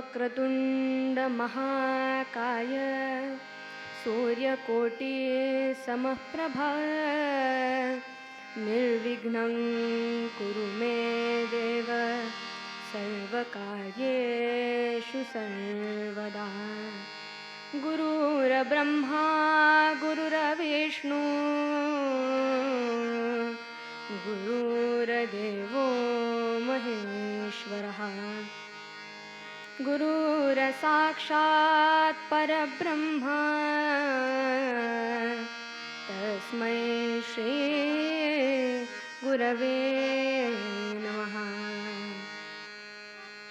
वक्रतुंड महाकाय सूर्यकोटि समप्रभा निर्विघ्नं कुरु मे देव सर्वकार्येषु सर्वदा। गुरुर्ब्रह्मा गुरुर्विष्णु गुरुर्देवो महेश्वरः गुरुर्साक्षात् परब्रह्म तस्मै श्री गुरवे नमः।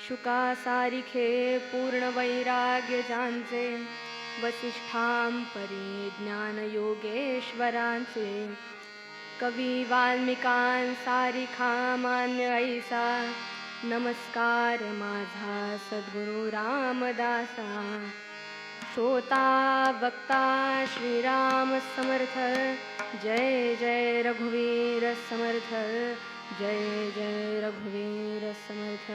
शुकासारिखे पूर्णवैराग्य ज्यांचे वसिष्ठां परिज्ञानयोगेश्वरांचे कवी वाल्मिकां सारिखा मान्य ऐसा नमस्कार माझा सद्गुरु रामदासा। श्रोता वक्ता श्रीराम समर्थ जय जय रघुवीर समर्थ जय जय रघुवीर समर्थ।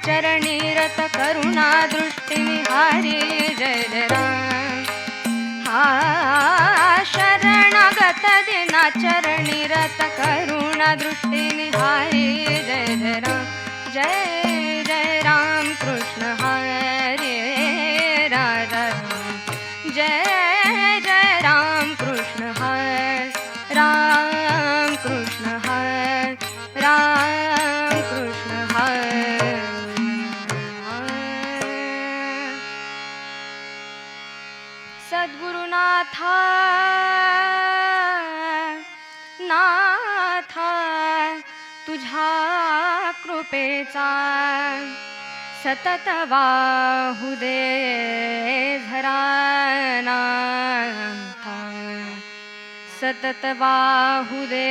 चरणी रत करुणा दृष्टी निहारी जय जय राम हा शरणागत दिना चरणी रत करुणा दृष्टी निहारी जय जय राम जय जय राम कृष्ण हरे राधा जय जय राम कृष्ण हरे राम कृष्ण हरे राम कृष्ण हरे सद्गुरुनाथा नाथा तुझ्या कृपेचा सतत वाहू दे झरा नाथा सतत वाहू दे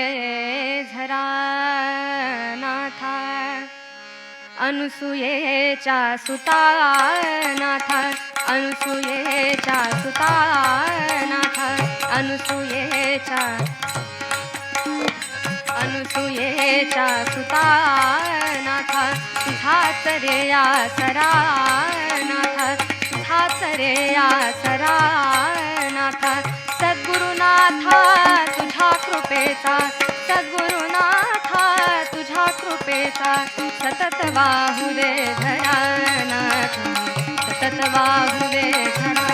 झरा नाथा अनुसूयेच्या सुता नाथ अनुसूयेच्या सुता नाथ अनुसूयेच्या सुता नाथ तुझाच रे आसरा नाथ तुझाच रे आसरा नाथ सद्गुरुनाथा तुझ्या कृपेचा सद्गुरुनाथा तुझ्या कृपेचा सतत वाहू दे झरा नाथ सतत वाहू दे झरा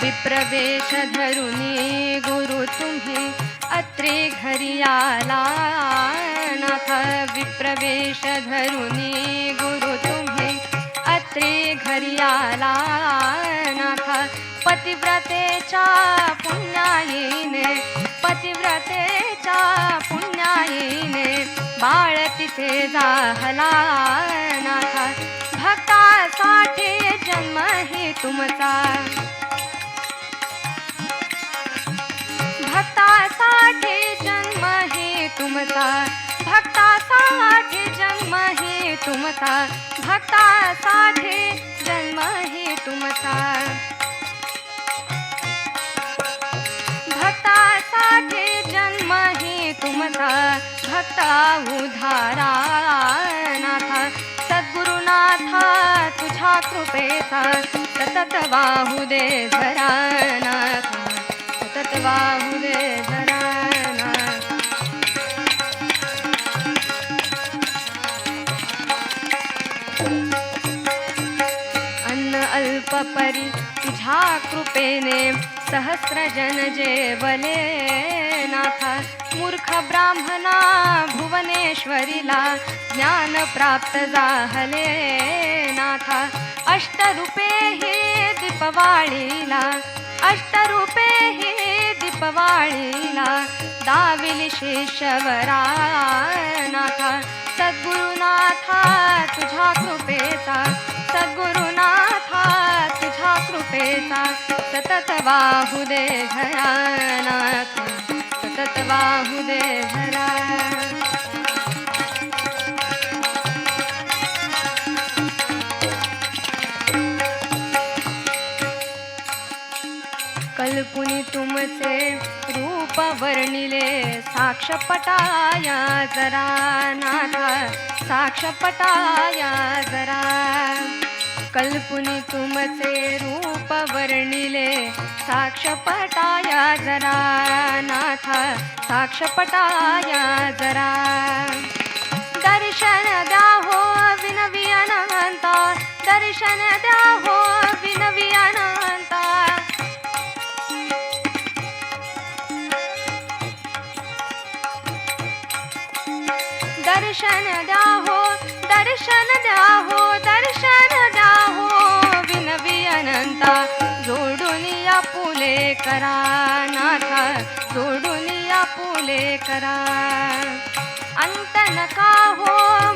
विप्रवेश धरुनी गुरु तुम्ही अत्रे घरी आला नाथ विप्रवेश धरुनी गुरु तुम्ही अत्रे घरी आला नाथ पतिव्रतेच्या पुण्याईने पतिव्रतेच्या पुण्याईने बाळ तिथे जाहला नाथ भक्तासाठी जन्म ही तुमचा भक्तासाठी जन्म ही तुमचा भक्तासाठी जन्म ही तुमचा भक्तासाठी जन्म ही तुमचा भक्तासाठी जन्म ही तुमचा भक्ता उधारा नाथ सद्गुरुनाथा तुझ्या कृपेचा सतत वाहू दे झरा नाथ सतत वाहू दे झरा नाथ अन्न अल्प परी तुझ्या कृपेने सहस्र जन जेवले नाथ मूर्ख ब्राह्मणा भुवनेश्वरीला ज्ञान प्राप्त झाले नाथ अष्टरूपे हे दीपवाळीला अष्टरूपे हे दीपवाळीला दाविली शेषवरा नाथ सद्गुरुनाथा तुझ्या कृपेचा सद्गुरुनाथा तुझ्या कृपेचा सतत वाहू दे झरा नाथ सतत वाहू दे झरा कल्पुनी तुमचे रूप वर्णिले साक्ष पटाया जरा नाथा साक्ष पटाया जरा कल्पुनी तुमचे रूप वर्णिले साक्ष पटाया जरा नाथा साक्ष पटाया जरा दर्शन द्या हो विनवी अनंता दर्शन द्या हो विनवी अनंता दर्शन द्या हो दर्शन द्या हो दर्शन द्या हो विनवी अनंता जोडून या पुले करा नाथा जोडून या पुले करा अंत नका हो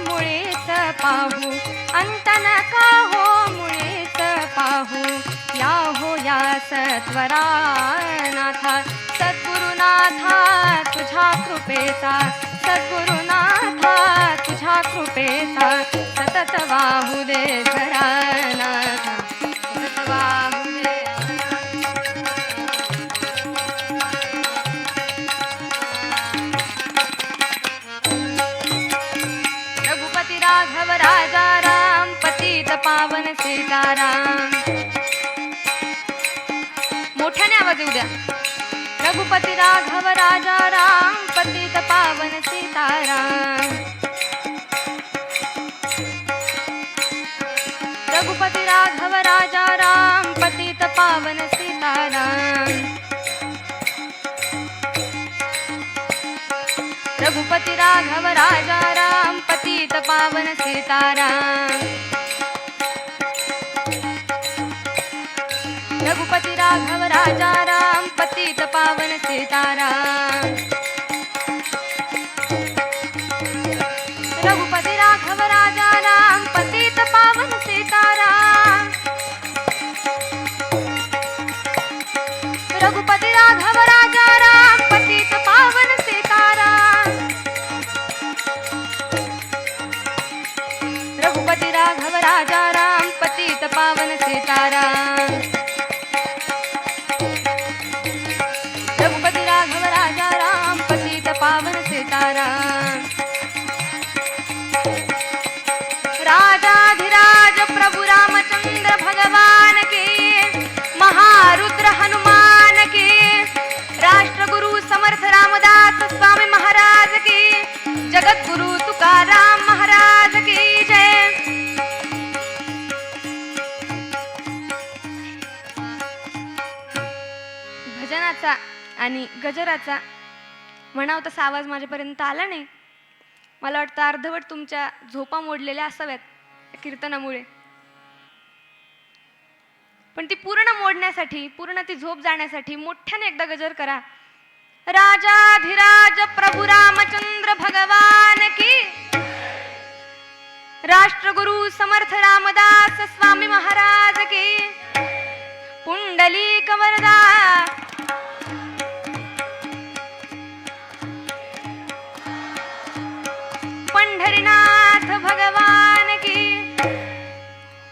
मुळेच पाहू अंत नका हो मुळेच पाहू या हो या सत्वरा नाथा सद्गुरुनाथा तुझ्या कृपेचा सद्गुरुनाथा तुझ्या कृपेचा सतत वाहू दे झरा नाथा सतत वाहू दे सीताराम. मोठ्याने आवाज येऊ द्या. रघुपती राघव राजा राम पतित पावन सीताराम. रघुपती राघव राजा राम पतित पावन सीताराम. रघुपती राघव राजा राम पतित पावन सीताराम. रघुपती राघव राजा राम पतित पावन सीताराम. रघुपती राघव राजा राम पतित पावन सीताराम. रघुपती राघव राजा राम पतित पावन सीताराम. रघुपती राघव राजा राम पतित पावन सीताराम. रघुपती राघव राजा राम पतित पावन सीताराम. राजाधिराज प्रभु रामचंद्र भगवान की, महारुद्र हनुमान की, राष्ट्रगुरु समर्थ रामदास स्वामी महाराज की, जगद्गुरु तुकाराम महाराज की जय. भजनाचा आणि गजराचा म्हणावं तसा आवाज माझ्यापर्यंत आला नाही. मला वाटतं अर्धवट तुमच्या झोपा मोडलेल्या असाव्यात कीर्तनामुळे. पण ती पूर्ण मोडण्यासाठी, पूर्ण ती झोप जाण्यासाठी मोठ्याने एकदा गजर करा. राजाधिराज प्रभु रामचंद्र भगवान की, राष्ट्रगुरु समर्थ रामदास स्वामी महाराज की, पुंडलिक वरदा पंढरीनाथ भगवान की.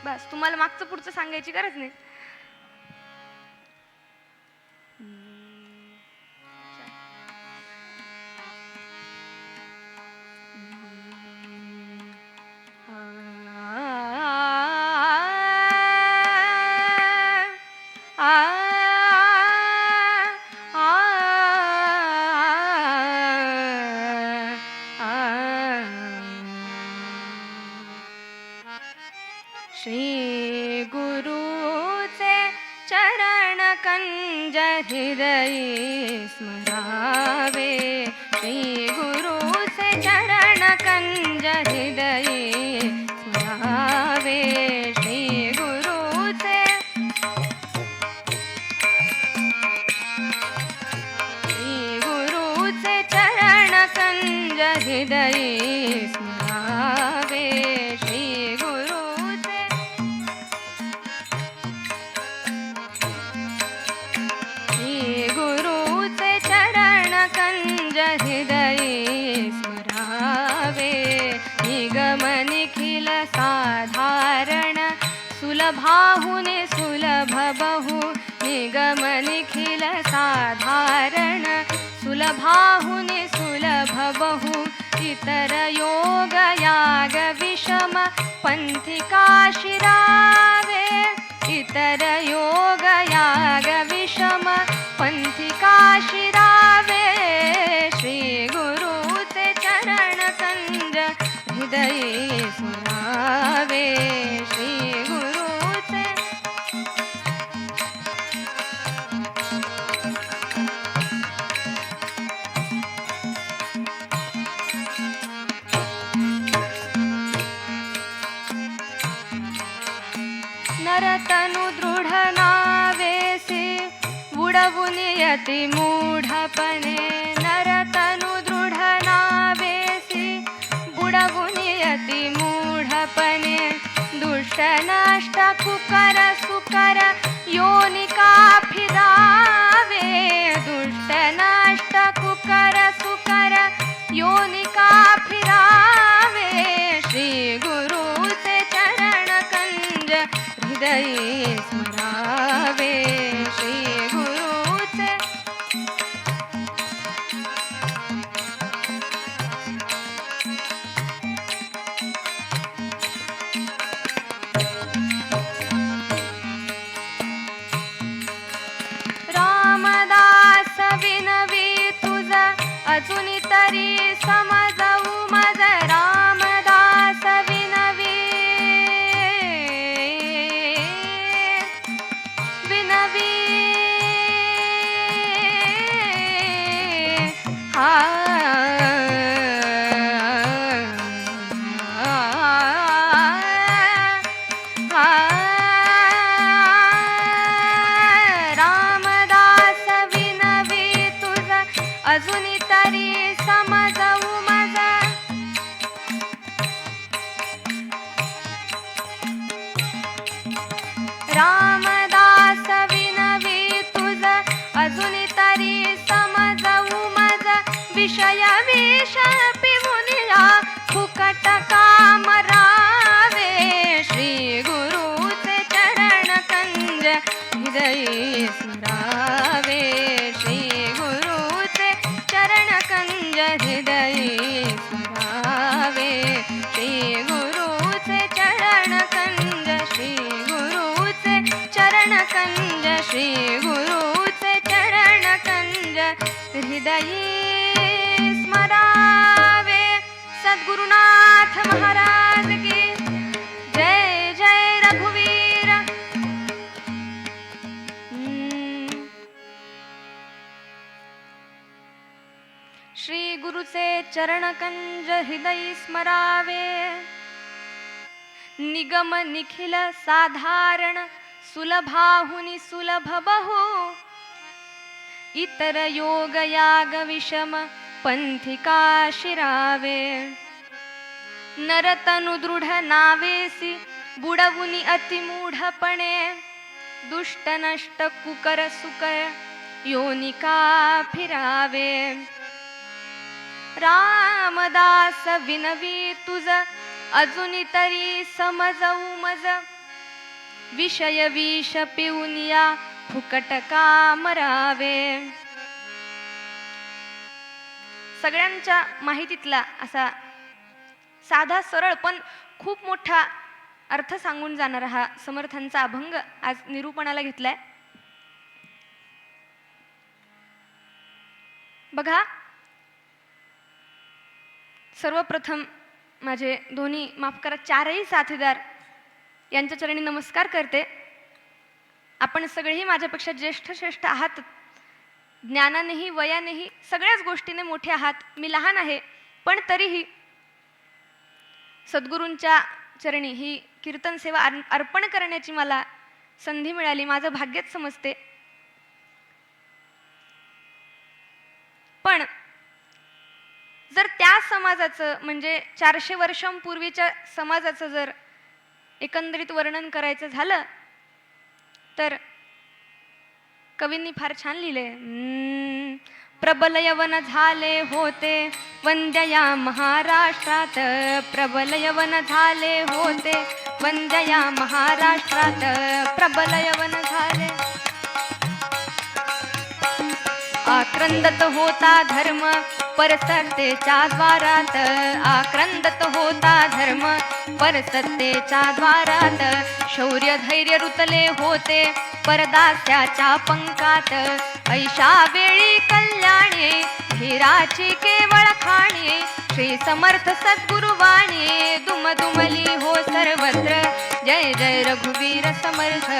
बस, तुम्हाला मागचं पुढचं सांगायची गरज नाही. श्री गुरुचे चरण कंज हृदयी स्मरावे. श्री गुरुचे चरण कंज हृदयी स्मरावे. श्री गुरुचे चरण कंज हृदयी स्मरावे. श्री गुरुचे चरण कंज हृदयी स्मरावे. निगम निखिल साधारण सुलभाहुने सुलभ बहु. निगम निखिल साधारण सुलभाहुने सुलभ बहु. इतर योग याग विषम पंथिका शिरावे. इतर योग याग विषम पंथिका शिरावे. श्री गुरुचे चरण कंज हृदयी स्मरावे. श्री गुरुचे नरतनु दृढ नावेसी बुडवून यति मूढपणे. नरतनु दृढ नावेसी बुडवून यति मूढपणे. दुष्ट नष्ट कुकर सुकर योनिका फिरावे. दुष्ट नष्ट कुकर सुकर योनिका फिरावे. श्री गुरुचे चरण कंज हृदयी स्मरावे. श्री गुरुचे अजून तरी समजाऊ मज रामदास विनवी विनवी रामदास विनवी तुझ अजून तरी समजाऊ मज रामदास विनवी तुझ अजून तरी समजाऊ मज विषय विष पिमुनिया फुकट काम रावे श्री गुरुचे चरण कंज हृदयी स्मरावे श्री गुरुचे चरण कंज हृदयी स्मरावे श्री गुरुचे चरण कंज श्री गुरुचे चरण कंज श्री गुरुचे चरण कंज हृदयी स्मरावे। सद्गुरुनाथ महाराज की जय जय रघुवीर। श्री गुरुचे चरण कंज हृदयी स्मरावे निगम निखिल साधारण सुलभाहुनि सुलभ बहु इतर योग याग विषम पंथिका शिरावे नरतनु दृढ नावेसी बुडवुनी अतिमूढपणे दुष्ट नष्ट कुकर सुकर योनिका फिरावे रामदास विनवी तुझ अजून तरी समजाऊ मज विषय विष पिऊनिया फुकट कामरावे। सगळ्यांच्या माहितीतला असा साधा सरळ पण खूप मोठा अर्थ सांगून जाणारा हा समर्थांचा अभंग आज निरूपणाला घेतलाय। बघा, सर्वप्रथम माझे दोन्ही माफ करा चारही साथीदार यांच्या चरणी नमस्कार करते। आपण सगळेही माझ्यापेक्षा ज्येष्ठ आहात, ज्ञानानेही वयानेही सगळ्याच गोष्टीने मोठे आहात। मी लहान आहे, पण तरीही सद्गुरूंच्या चरणी ही कीर्तन सेवा अर्पण करण्याची मला संधी मिळाली, माझं भाग्यच समजते। पण जर त्या समाजाचं म्हणजे 400 वर्षांपूर्वीच्या समाजाचं जर एकंदरीत वर्णन करायचं झालं तर कवींनी फार छान लिहिले। प्रबल यवन झाले होते वंद्य या महाराष्ट्रात, प्रबल यवन झाले होते वंद्य या महाराष्ट्रात, प्रबल यवन झाले। आक्रंदत होता धर्म परसत्तेच्या द्वारात, आक्रंदत होता धर्म परसत्तेच्या द्वारात, शौर्य धैर्य रुतले होते परदास्याच्या पंकात, ऐशा वेळी कल्याणी धीराची केवळ खाणी, श्री समर्थ सद्गुरुवाणी दुमदुमली हो सर्वत्र, जय जय रघुवीर समर्थ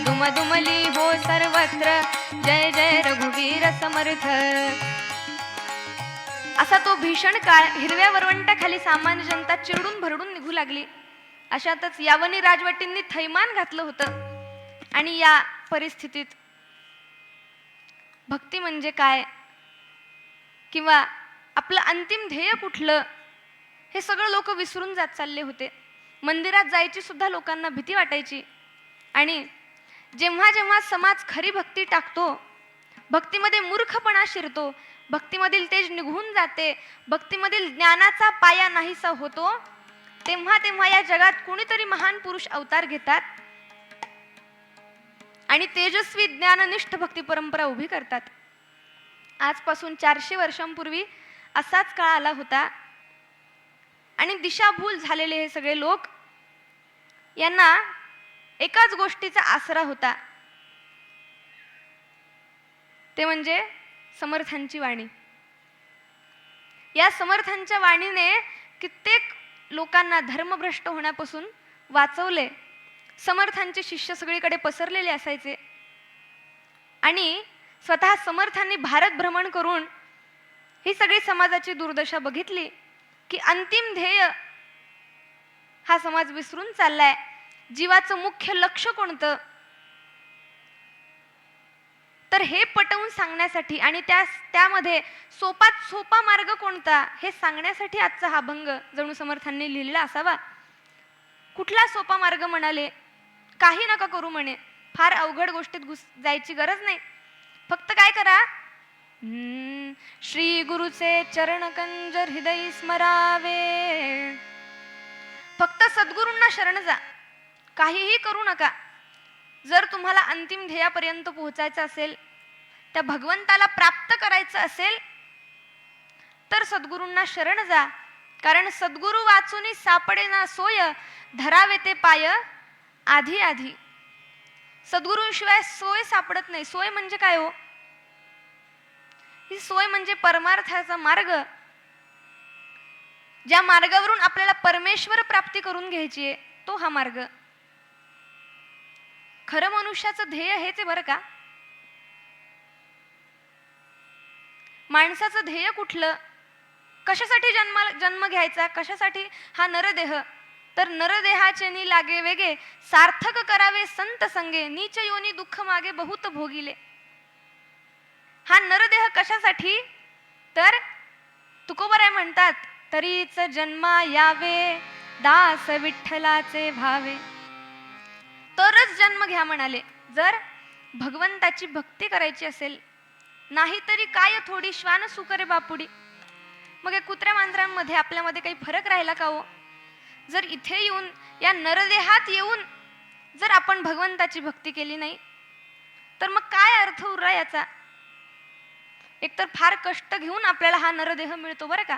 दुमदुमली हो सर्वत्र, जय जय रघुवीर समर्थ। असा तो भीषण काळ हिरव्या वरवंटाखाली सामान्य जनता चिरडून भरडून निघू लागली। अशातच यावनी राजवटींनी थैमान घातलं होतं आणि या परिस्थितीत भक्ती म्हणजे काय किंवा आपलं अंतिम ध्येय कुठलं हे सगळं लोक विसरून जात चालले होते। मंदिरात जायची सुद्धा लोकांना भीती वाटायची आणि जेव्हा जेव्हा समाज खरी भक्ती टाकतो, भक्तीमध्ये मूर्खपणा शिरतो, भक्तीमधील तेज निघून जाते, भक्तीमधील ज्ञानाचा पाया नाहीसा होतो, तेव्हा तेव्हा या जगात कोणीतरी महान पुरुष अवतार घेतात आणि तेजस्वी ज्ञाननिष्ठ भक्ती परंपरा उभी करतात। आजपासून 400 वर्षांपूर्वी असाच काळ आला होता आणि दिशाभूल झालेले हे सगळे लोक, यांना एकाच गोष्टीचा आसरा होता, ते म्हणजे समर्थांची वाणी। या समर्थांच्या वाणीने कित्येक लोकांना धर्मभ्रष्ट होण्यापासून वाचवले. समर्थांचे शिष्य सगळीकडे पसरलेले असायचे आणि स्वतः समर्थांनी भारत भ्रमण करून ही सगळी समाजाची दुर्दशा बघितली की अंतिम ध्येय हा समाज विसरून चाललाय. जीवाचं मुख्य लक्ष कोणतं, तर हे पटवून सांगण्यासाठी आणि त्यामध्ये सोपात सोपा मार्ग कोणता हे सांगण्यासाठी आजचा हा अभंग जणू समर्थांनी लिहिलेला असावा. कुठला सोपा मार्ग म्हणाले, काही नका करू म्हणे, फार अवघड गोष्टीत जायची गरज नाही. फक्त काय करा, श्री गुरुचे चरण कंजर हृदय स्मरावे. फक्त सद्गुरूंना शरण जा, काहीही करू नका. जर तुम्हाला अंतिम ध्येयापर्यंत पोहोचायचं असेल, त्या भगवंताला प्राप्त करायचं असेल, तर सद्गुरूंना शरण जा. कारण सद्गुरू वाचूनी सापडेना सोय, धरावे ते पाय आधी आधी. सद्गुरूंशिवाय सोय सापडत नाही. सोय म्हणजे काय हो? ही सोय म्हणजे परमार्थाचा मार्ग, ज्या मार्गावरून आपल्याला परमेश्वर प्राप्ती करून घ्यायची आहे, तो हा मार्ग. खरं मनुष्याचं ध्येय हेच आहे बरं का. माणसाचं ध्येय कुठलं, कशासाठी जन्म घ्यायचा, कशासाठी हा नरदेह, तर नरदेहाचे नी लागे वेगे, सार्थक करावे संत संगे, नीच योनी दुःख मागे बहुत भोगिले. हा नरदेह कशासाठी, तर तुकोबराय म्हणतात, तरीच जन्मा यावे दास विठ्ठलाचे भावे. तरच जन्म घ्या म्हणाले, जर भगवंताची भक्ती करायची असेल. नाहीतरी काय थोडी श्वान सुकरे बापुडी. मग कुत्र्या मांजरांमध्ये आपल्यामध्ये काही फरक राहिला का हो? जर इथे येऊन, या नरदेहात येऊन जर आपण भगवंताची भक्ती केली नाही, तर मग काय अर्थ उरला याचा? एकतर फार कष्ट घेऊन आपल्याला हा नरदेह मिळतो बरं का.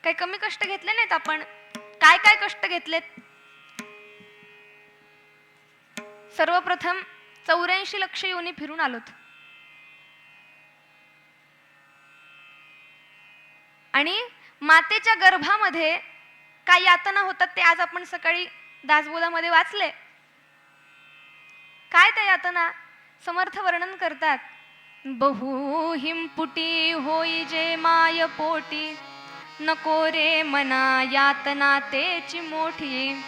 काही कमी कष्ट घेतले नाहीत आपण. काय काय कष्ट घेतलेत? सर्वप्रथम 84 लक्ष योनी फिरून आलोत आणि मातेच्या गर्भामध्ये काय यातना होतात ते आज आपण सकाळी दासबोधामध्ये वाचले. काय त्या यातना समर्थ वर्णन करतात. बहु हिमपुटी होई जे माय पोटी, नको रे मना यातना तेची मोठी.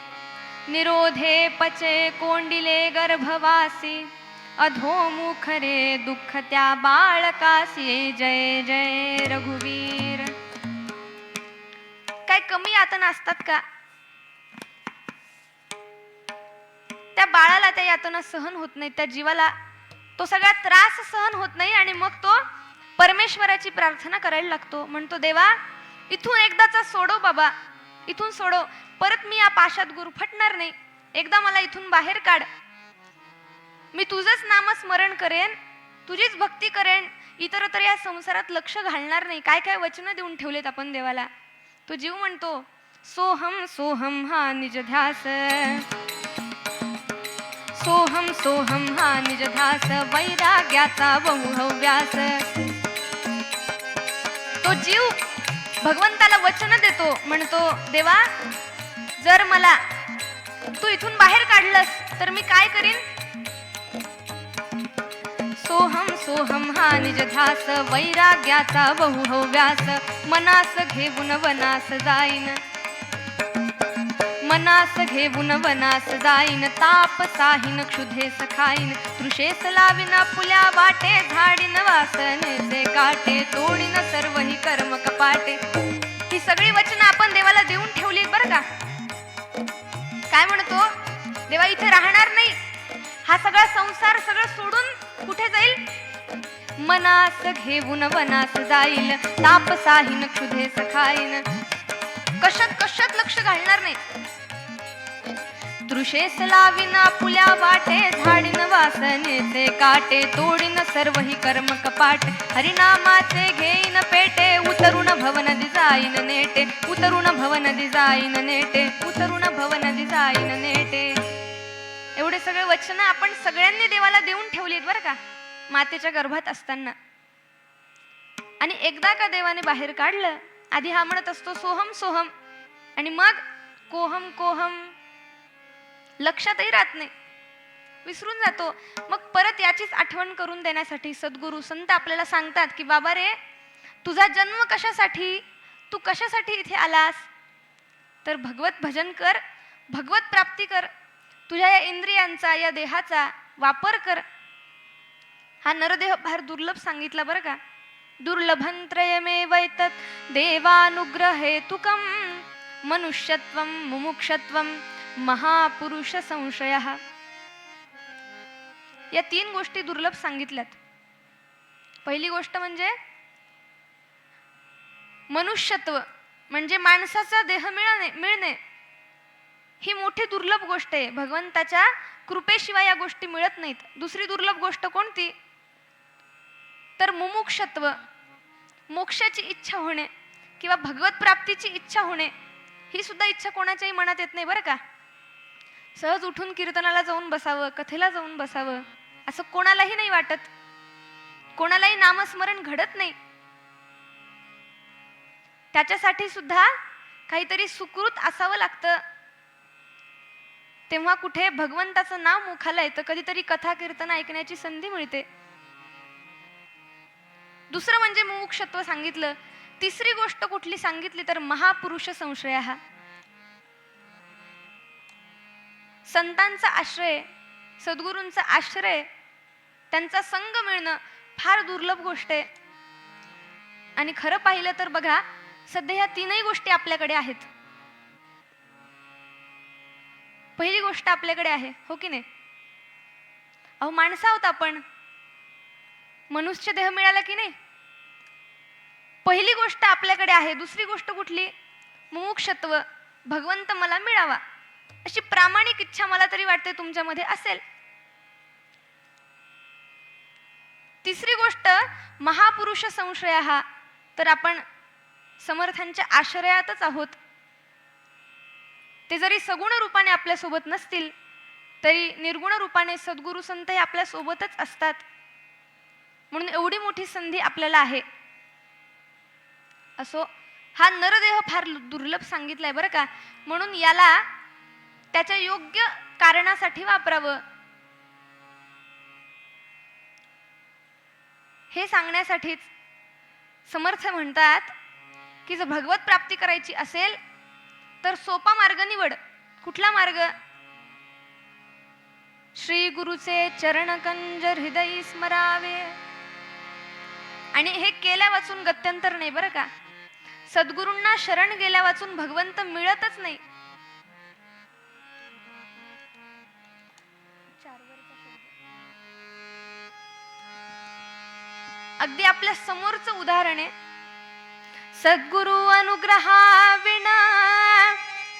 निरोधे पचे कोंडिले गर्भवासी, अधोमुख रे दुःख त्या बाळकासी. जय जय रघुवीर. काय कमी यातना असतात का? त्या बाळाला त्या यातना सहन होत नाही, त्या जीवाला तो सगळा त्रास सहन होत नाही आणि मग तो परमेश्वराची प्रार्थना करायला लागतो. म्हणतो, देवा इथून एकदाचा सोडव बाबा, इथून सोडव, परत मी या पाशात गुरफटणार नाही, एकदा मला इथून बाहेर काढ. मी तुझंच नामस्मरण करेन, तुझीच भक्ती करेन, इतरत्र या संसारात लक्ष घालणार नाही. काय काय वचनं देऊन ठेवलेत आपण देवाला. तो जीव म्हणतो, सोहम सोहम हा निज ध्यास, सोहम सोहम हा निज ध्यास, वैराग्याचा बहुहव्यास. तो जीव भगवंताला वचन देतो, म्हणतो, देवा जर मला तू इथून बाहेर काढलंस तर मी काय करीन. सोहम सोहम हा निज ध्यास, वैराग्याचा बहुहव्यास. मनास घेऊन वनास जाईन, मनास घेऊन वनास जाईन, ताप साहीन क्षुधेस खाईन. तृषेस लावीन पुल्या वाटे, झाडीन वासनेचे काटे, तोडीन सर्व ही कर्म कपाटे. ही सगळी वचनं आपण देवाला देऊन ठेवली बरं का. काय म्हणतो, देवा इथे राहणार नाही, हा सगळा संसार सगळं सोडून कुठे जाईल. मनास घेऊन वनास जाईल, ताप साहीन क्षुधेस खाईन. कशात कशात लक्ष घालणार नाही. तृषेस लावीन पुल्या वाटे, झाडीन वासनेचे काटे, तोडीन सर्व ही कर्म कपाट. हरिनामाचे घेईन पेटे, उतरुण भवनदी जाईन नेटे, उतरुण भवनदी जाईन नेटे, उतरुण भवनदी जाईन नेटे. एवढे सगळे वचन आपण सगळ्यांनी देवाला देऊन ठेवलीत बरं का मातेच्या गर्भात असताना. आणि एकदा का देवाने बाहेर काढलं, आधी हा म्हणत असतो सोहम सोहम, आणि मग कोहम कोहम, लक्षातही राहत नाही, विसरून जातो. मग परत याचीच आठवण करून देण्यासाठी सद्गुरू संत आपल्याला सांगतात की बाबा रे, तुझा जन्म कशासाठी, तू कशासाठी इथे आलास, तर भगवत भजन कर, भगवत प्राप्ती कर, तुझ्या या इंद्रियांचा, या देहाचा वापर कर. हा नरदेह फार दुर्लभ सांगितला बरं का. दुर्लभंत्रयमेवैतत् देवानुग्रहेतुकं मनुष्यत्वं मुमुक्षत्वं महापुरुष संशयः. या 3 गोष्टी दुर्लभ सांगितल्यात. पहिली गोष्ट म्हणजे मनुष्यत्व, म्हणजे माणसाचा देह मिळणे ही मोठी दुर्लभ गोष्ट आहे. भगवंताच्या कृपेशिवाय या गोष्टी मिळत नाहीत. दुसरी दुर्लभ गोष्ट कोणती, तर मुमुक्षत्व, मोक्षाची इच्छा होणे किंवा भगवत प्राप्तीची इच्छा होणे, ही सुद्धा इच्छा कोणाच्याही मनात येत नाही बरं का. सहज उठून कीर्तनाला जाऊन बसावं, कथेला जाऊन बसावं असं कोणालाही नाही वाटत, कोणालाही नामस्मरण घडत नाही. त्याच्यासाठी सुद्धा काहीतरी सुकृत असावं लागतं. तेव्हा कुठे भगवंताचं नाव मुखाला येतं, कधीतरी कथा कीर्तन ऐकण्याची संधी मिळते. दुसरं म्हणजे मुमुक्षत्व सांगितलं. तिसरी गोष्ट कुठली सांगितली, तर महापुरुष संशय. हा संतांचा आश्रय, सद्गुरूंचा आश्रय, त्यांचा संग मिळणं फार दुर्लभ गोष्ट आहे. आणि खरं पाहिलं तर बघा, सध्या ह्या 3ही गोष्टी आपल्याकडे आहेत. पहिली गोष्ट आपल्याकडे आहे, हो की नाही. अहो माणसं आहोत आपण, मनुष्य देह मिळाला की नाही. पहिली गोष्ट आपल्याकडे आहे. दुसरी गोष्ट कुठली, मुमुक्षत्व, भगवंत मला मिळावा अशी प्रामाणिक इच्छा मला तरी वाटते तुमच्यामध्ये असेल. तिसरी गोष्ट महापुरुष संशय. हा तर आपण समर्थांच्या आश्रयातच आहोत. ते जरी सगुण रूपाने आपल्या सोबत नसतील तरी निर्गुण रूपाने सद्गुरू संत हे आपल्या सोबतच असतात. म्हणून एवढी मोठी संधी आपल्याला आहे. असो, हा नरदेह फार दुर्लभ सांगितलाय बरं का. म्हणून याला त्याच्या योग्य कारणासाठी वापरावं हे सांगण्यासाठीच समर्थ म्हणतात की जर भगवत प्राप्ती करायची असेल तर सोपा मार्ग निवड. कुठला मार्ग, श्री गुरुचे चरणकंज हृदयी स्मरावे. आणि हे केल्या वाचून गत्यंतर नाही बरं का. सद्गुरूंना शरण गेल्या वाचून भगवंत मिळतच नाही. अगदी आपल्या समोरचं उदाहरण आहे. सद्गुरु अनुग्रहा विना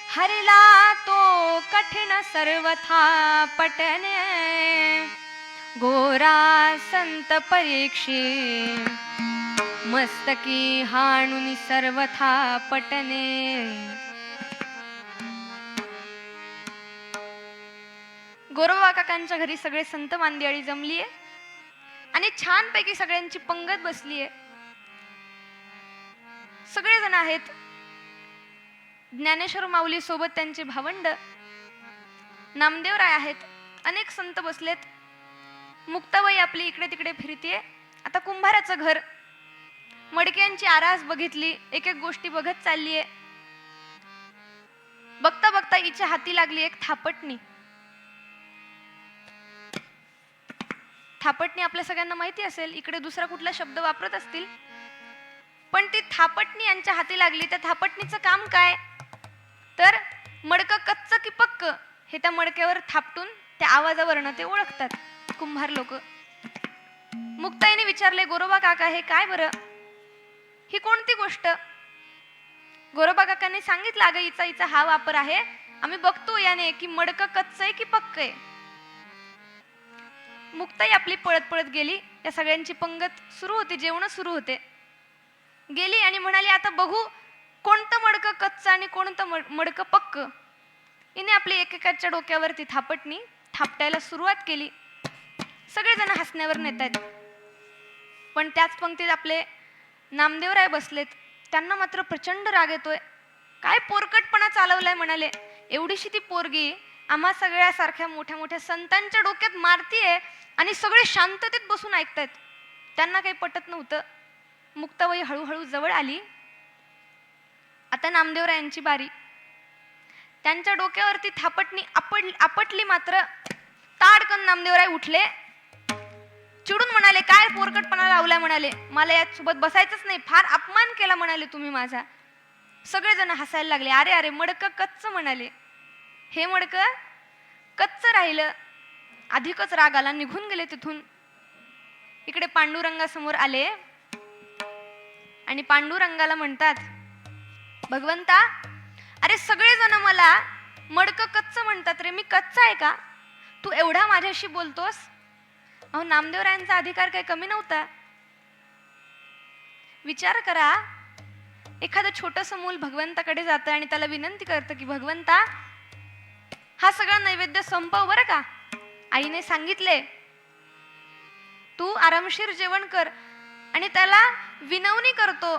हरिला तो कठीण सर्वथा पटणे. गोरा संत परीक्षे मस्तकी हाणुनी सर्वथा पटणे. गोरोबा काकांच्या घरी सगळे संत मांदियाळी जमलीये आणि छानपैकी सगळ्यांची पंगत बसलीये. सगळेजण आहेत. ज्ञानेश्वर माऊली सोबत त्यांचे भावंड नामदेवराय आहेत. अनेक संत बसलेत. मुक्ताबाई आपली इकडे तिकडे फिरतीये. आता कुंभाराचं घर, मडक्यांची आरास बघितली, एक एक गोष्टी बघत चाललीये. बघता बघता हिच्या हाती लागली एक थापटणी. थापटणी आपल्या सगळ्यांना माहिती असेल, इकडे दुसरा कुठला शब्द वापरत असतील, पण ती थापटणी यांच्या हाती लागली. त्या थापटणीचं काम काय, तर मडकं कच्चं की पक्क हे त्या मडक्यावर थापटून त्या आवाजावरनं ते ओळखतात कुंभार लोक. मुक्ताईने विचारले, गोरोबा काका हे काय बरं, ही कोणती गोष्ट. गोरोबा काकांनी सांगितलं, अगं हिचा हा वापर आहे, आम्ही बघतो याने की मडकं कच्चं आहे की पक्क आहे. मुक्ताई आपली पळत पळत गेली. त्या सगळ्यांची पंगत सुरू होती, जेवण सुरू होते. गेली आणि म्हणाली, आता बघू कोणतं मडकं कच्चं आणि कोणतं मडकं पक्क. हिने आपली एकेकाच्या डोक्यावरती थापटणी थापटायला सुरुवात केली. सगळेजण हसण्यावर नेतायत. पण त्याच पंक्तीत आपले नामदेवराय बसलेत. त्यांना मात्र प्रचंड राग येतोय. काय पोरकटपणा चालवलाय म्हणाले. एवढीशी ती पोरगी आम्हा सगळ्यासारख्या मोठ्या मोठ्या संतांच्या डोक्यात मारतीये आणि सगळे शांततेत बसून ऐकतायत. त्यांना काही पटत नव्हतं. मुक्ताबाई हळूहळू जवळ आली. आता नामदेवरायांची बारी. त्यांच्या डोक्यावरती थापटणी आपटली मात्र ताडकन नामदेवराय उठले. चिडून म्हणाले, काय पोरकटपणा लावलाय म्हणाले. मला यात सोबत बसायचंच नाही. फार अपमान केला म्हणाले तुम्ही माझा. सगळेजण हसायला लागले. अरे अरे मडकं कच्च म्हणाले. हे मडकं कच्च राहिलं. अधिकच राग आला. निघून गेले तिथून. इकडे पांडुरंगासमोर आले आणि पांडुरंगाला म्हणतात, भगवंता, अरे सगळेजण मला मडकं कच्च म्हणतात रे. मी कच्चा आहे का? तू एवढा माझ्याशी बोलतोस? अहो नामदेवरायांचा अधिकार काही कमी नव्हता. विचार करा, एखादं छोटंसं मूल भगवंताकडे जातं आणि त्याला विनंती करतं की भगवंता, हा सगळा नैवेद्य संपव बरं का. आईने सांगितले तू आरामशीर जेवण कर आणि त्याला विनवणी करतो,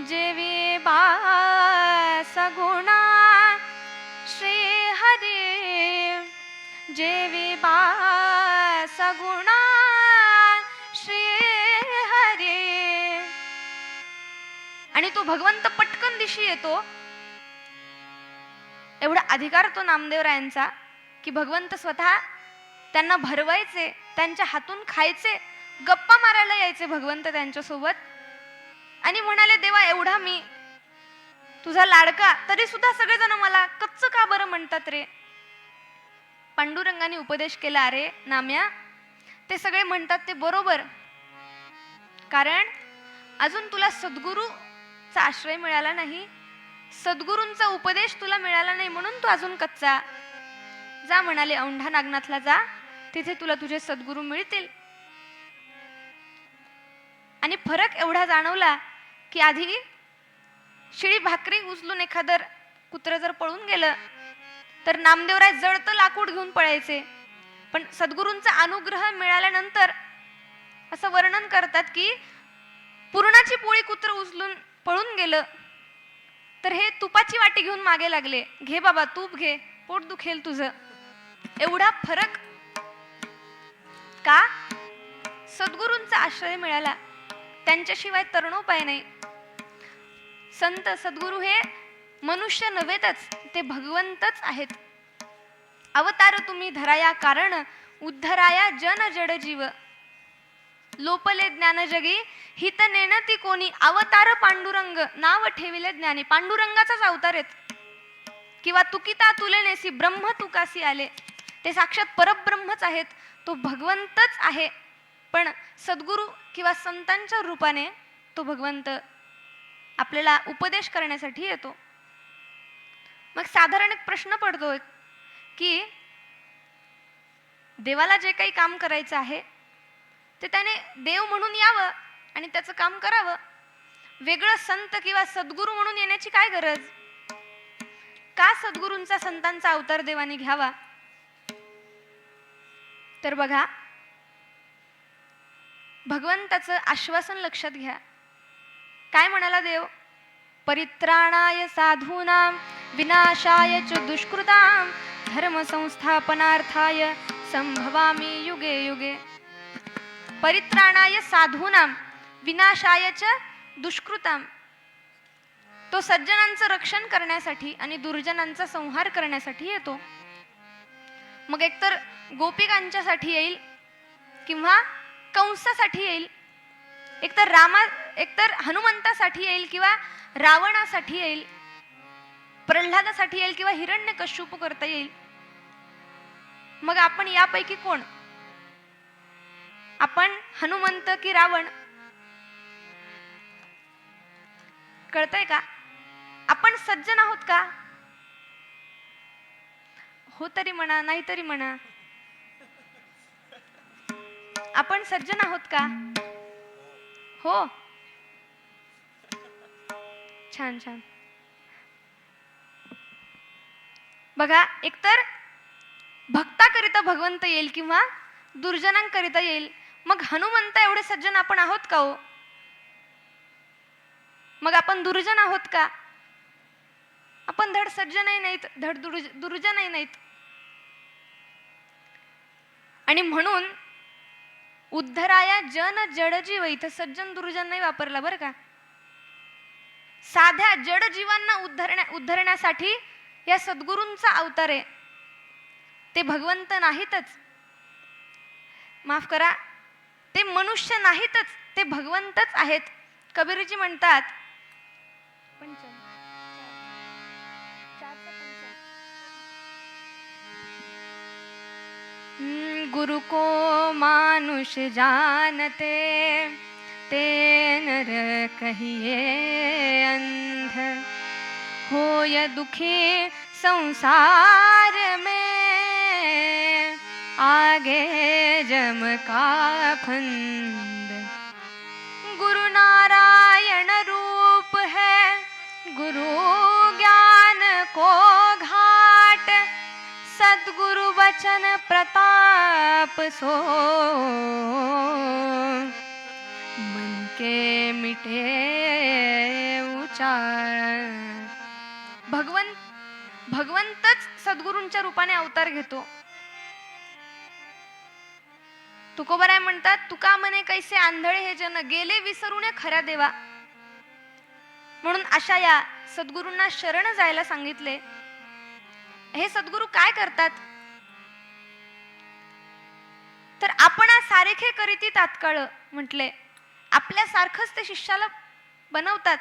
जेवी बास गुणा श्री हरी, जेवी बास गुणा श्री हरी. आणि तो भगवंत पटकन दिशी येतो. एवढा अधिकार तो नामदेवरायांचा की भगवंत स्वतः त्यांना भरवायचे, त्यांच्या हातून खायचे, गप्पा मारायला यायचे भगवंत त्यांच्यासोबत. आणि म्हणाले, देवा एवढा मी तुझा लाडका, तरी सुद्धा सगळेजण मला कच्च का बरं म्हणतात रे. पांडुरंगाने उपदेश केला, अरे नाम्या, ते सगळे म्हणतात ते बरोबर, कारण अजून तुला सद्गुरूचा आश्रय मिळाला नाही, सद्गुरूंचा उपदेश तुला मिळाला नाही, म्हणून तू अजून कच्चा. जा म्हणाले औंढा नागनाथला जा, तिथे तुला तुझे सद्गुरू मिळतील. आणि फरक एवढा जाणवला की आधी शिळी भाकरी उचलून एखादं कुत्र जर पळून गेलं तर नामदेवराय जळतं लाकूड घेऊन पळायचे. पण सद्गुरूंचा अनुग्रह मिळाल्यानंतर असं वर्णन करतात की पुरणाची पोळी कुत्र उचलून पळून गेलं तर हे तुपाची वाटी घेऊन मागे लागले, घे बाबा तूप घे, पोट दुखेल तुझं. एवढा फरक का? सद्गुरूंचा आश्रय मिळाला, त्यांच्याशिवाय तरणोपाय नाही. संत सद्गुरू हे मनुष्य नव्हेतच, ते भगवंतच आहेत. अवतार तुम्ही धराया कारण, उद्धराया जन जड जीव. लोपले ज्ञान जगी, हित नेणती कोणी, अवतार पांडुरंग नाव ठेविले ज्ञानी. पांडुरंगाचाच अवतार आहेत. किंवा तुकिता तुले नेसी, ब्रह्म तुकासी आले. ते साक्षात परब्रह्मच आहेत, तो भगवंतच आहे. पण सद्गुरू किंवा संतांच्या रूपाने तो भगवंत आपल्याला उपदेश करण्यासाठी येतो. मग साधारण एक प्रश्न पडतो की देवाला जे काही काम करायचं आहे ते त्याने देव म्हणून यावं आणि त्याचं काम करावं. वेगळं संत किंवा सद्गुरू म्हणून येण्याची काय गरज? का सद्गुरूंचा संतांचा अवतार देवाने घ्यावा? तर बघा, भगवंताचं आश्वासन लक्षात घ्या. काय म्हणाला देव? परित्राणाय साधूनां विनाशाय च दुष्कृतां धर्म संस्थापनार्थाय संभवामि युगे युगे. परित्राणाय साधूनां विनाशाय च दुष्कृतां. तो सज्जनांचं रक्षण करण्यासाठी आणि दुर्जनांचा संहार करण्यासाठी येतो. मग एकतर गोपिकांच्यासाठी येईल किंवा कंसासाठी येईल, एकतर हनुमंतासाठी येईल किंवा रावणासाठी येईल, प्रल्हादासाठी येईल किंवा हिरण्यकश्यप करता येईल. मग आपण यापैकी कोण? आपण हनुमंत की रावण? कळतंय का? आपण सज्जन आहोत का? हो तरी म्हणा, नाही तरी म्हणा, आपण सज्जन आहोत का? हो, छान छान. बघा, एकतर भक्ताकरिता भगवंत येईल किंवा दुर्जनांकरिता येईल. मग हनुमंत एवढे सज्जन आपण आहोत का हो? मग आपण दुर्जन आहोत का? आपण धड सज्जनही नाहीत, धड दुर्जनही नाहीत. आणि म्हणून उद्धराया जन जड जीव, इथं सज्जन दुर्जन नाही वापरला बरं का. साध्या जड जीवांना उद्धरण्यासाठी या सद्गुरूंचा अवतार आहे. ते भगवंत नाहीतच, माफ करा, ते मनुष्य नाहीतच, ते भगवंतच आहेत. कबीरजी म्हणतात, गुरु को मानुष जानते, ते नर कहिए अंध, होय दुखी संसार में, आगे जम का फंद. गुरु नारायण रूप है, गुरु ज्ञान को घाट, सद्गुरु वचन प्रताप सो, मन के मिटे उचार. भगवंतच सद्गुरूंच्या रूपाने अवतार घेतो. तुकोबराय म्हणतात, तुका म्हणे कैसे आंधळे हे जन, गेले विसरून खऱ्या देवा. म्हणून अशा या सद्गुरूंना शरण जायला सांगितले. हे सद्गुरू काय करतात तर आपण सारेखे करीती तात्काळ म्हटले. आपल्यासारखंच ते शिष्याला बनवतात.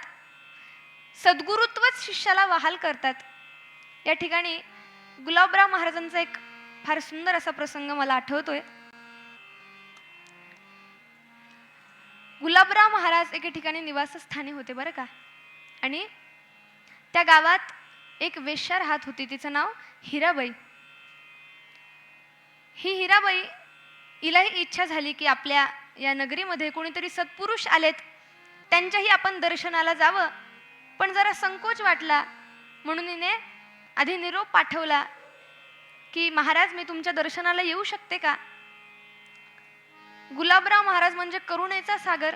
सद्गुरुत्वच शिष्याला वहाल करतात. या ठिकाणी गुलाबराव महाराजांचा एक फार सुंदर असा प्रसंग मला आठवतोय. गुलाबराव महाराज एके ठिकाणी निवासस्थानी होते बरं का. आणि त्या गावात एक वेश्या राहत होती, तिचं नाव हिराबाई. ही हिराबाई, हिलाही इच्छा झाली की आपल्या या नगरीमध्ये कोणीतरी सत्पुरुष आलेत, त्यांच्याही आपण दर्शनाला जावं. पण जरा संकोच वाटला, म्हणून हिने आधी निरोप पाठवला की महाराज, मी तुमच्या दर्शनाला येऊ शकते का? गुलाबराव महाराज म्हणजे करुणेचा सागर,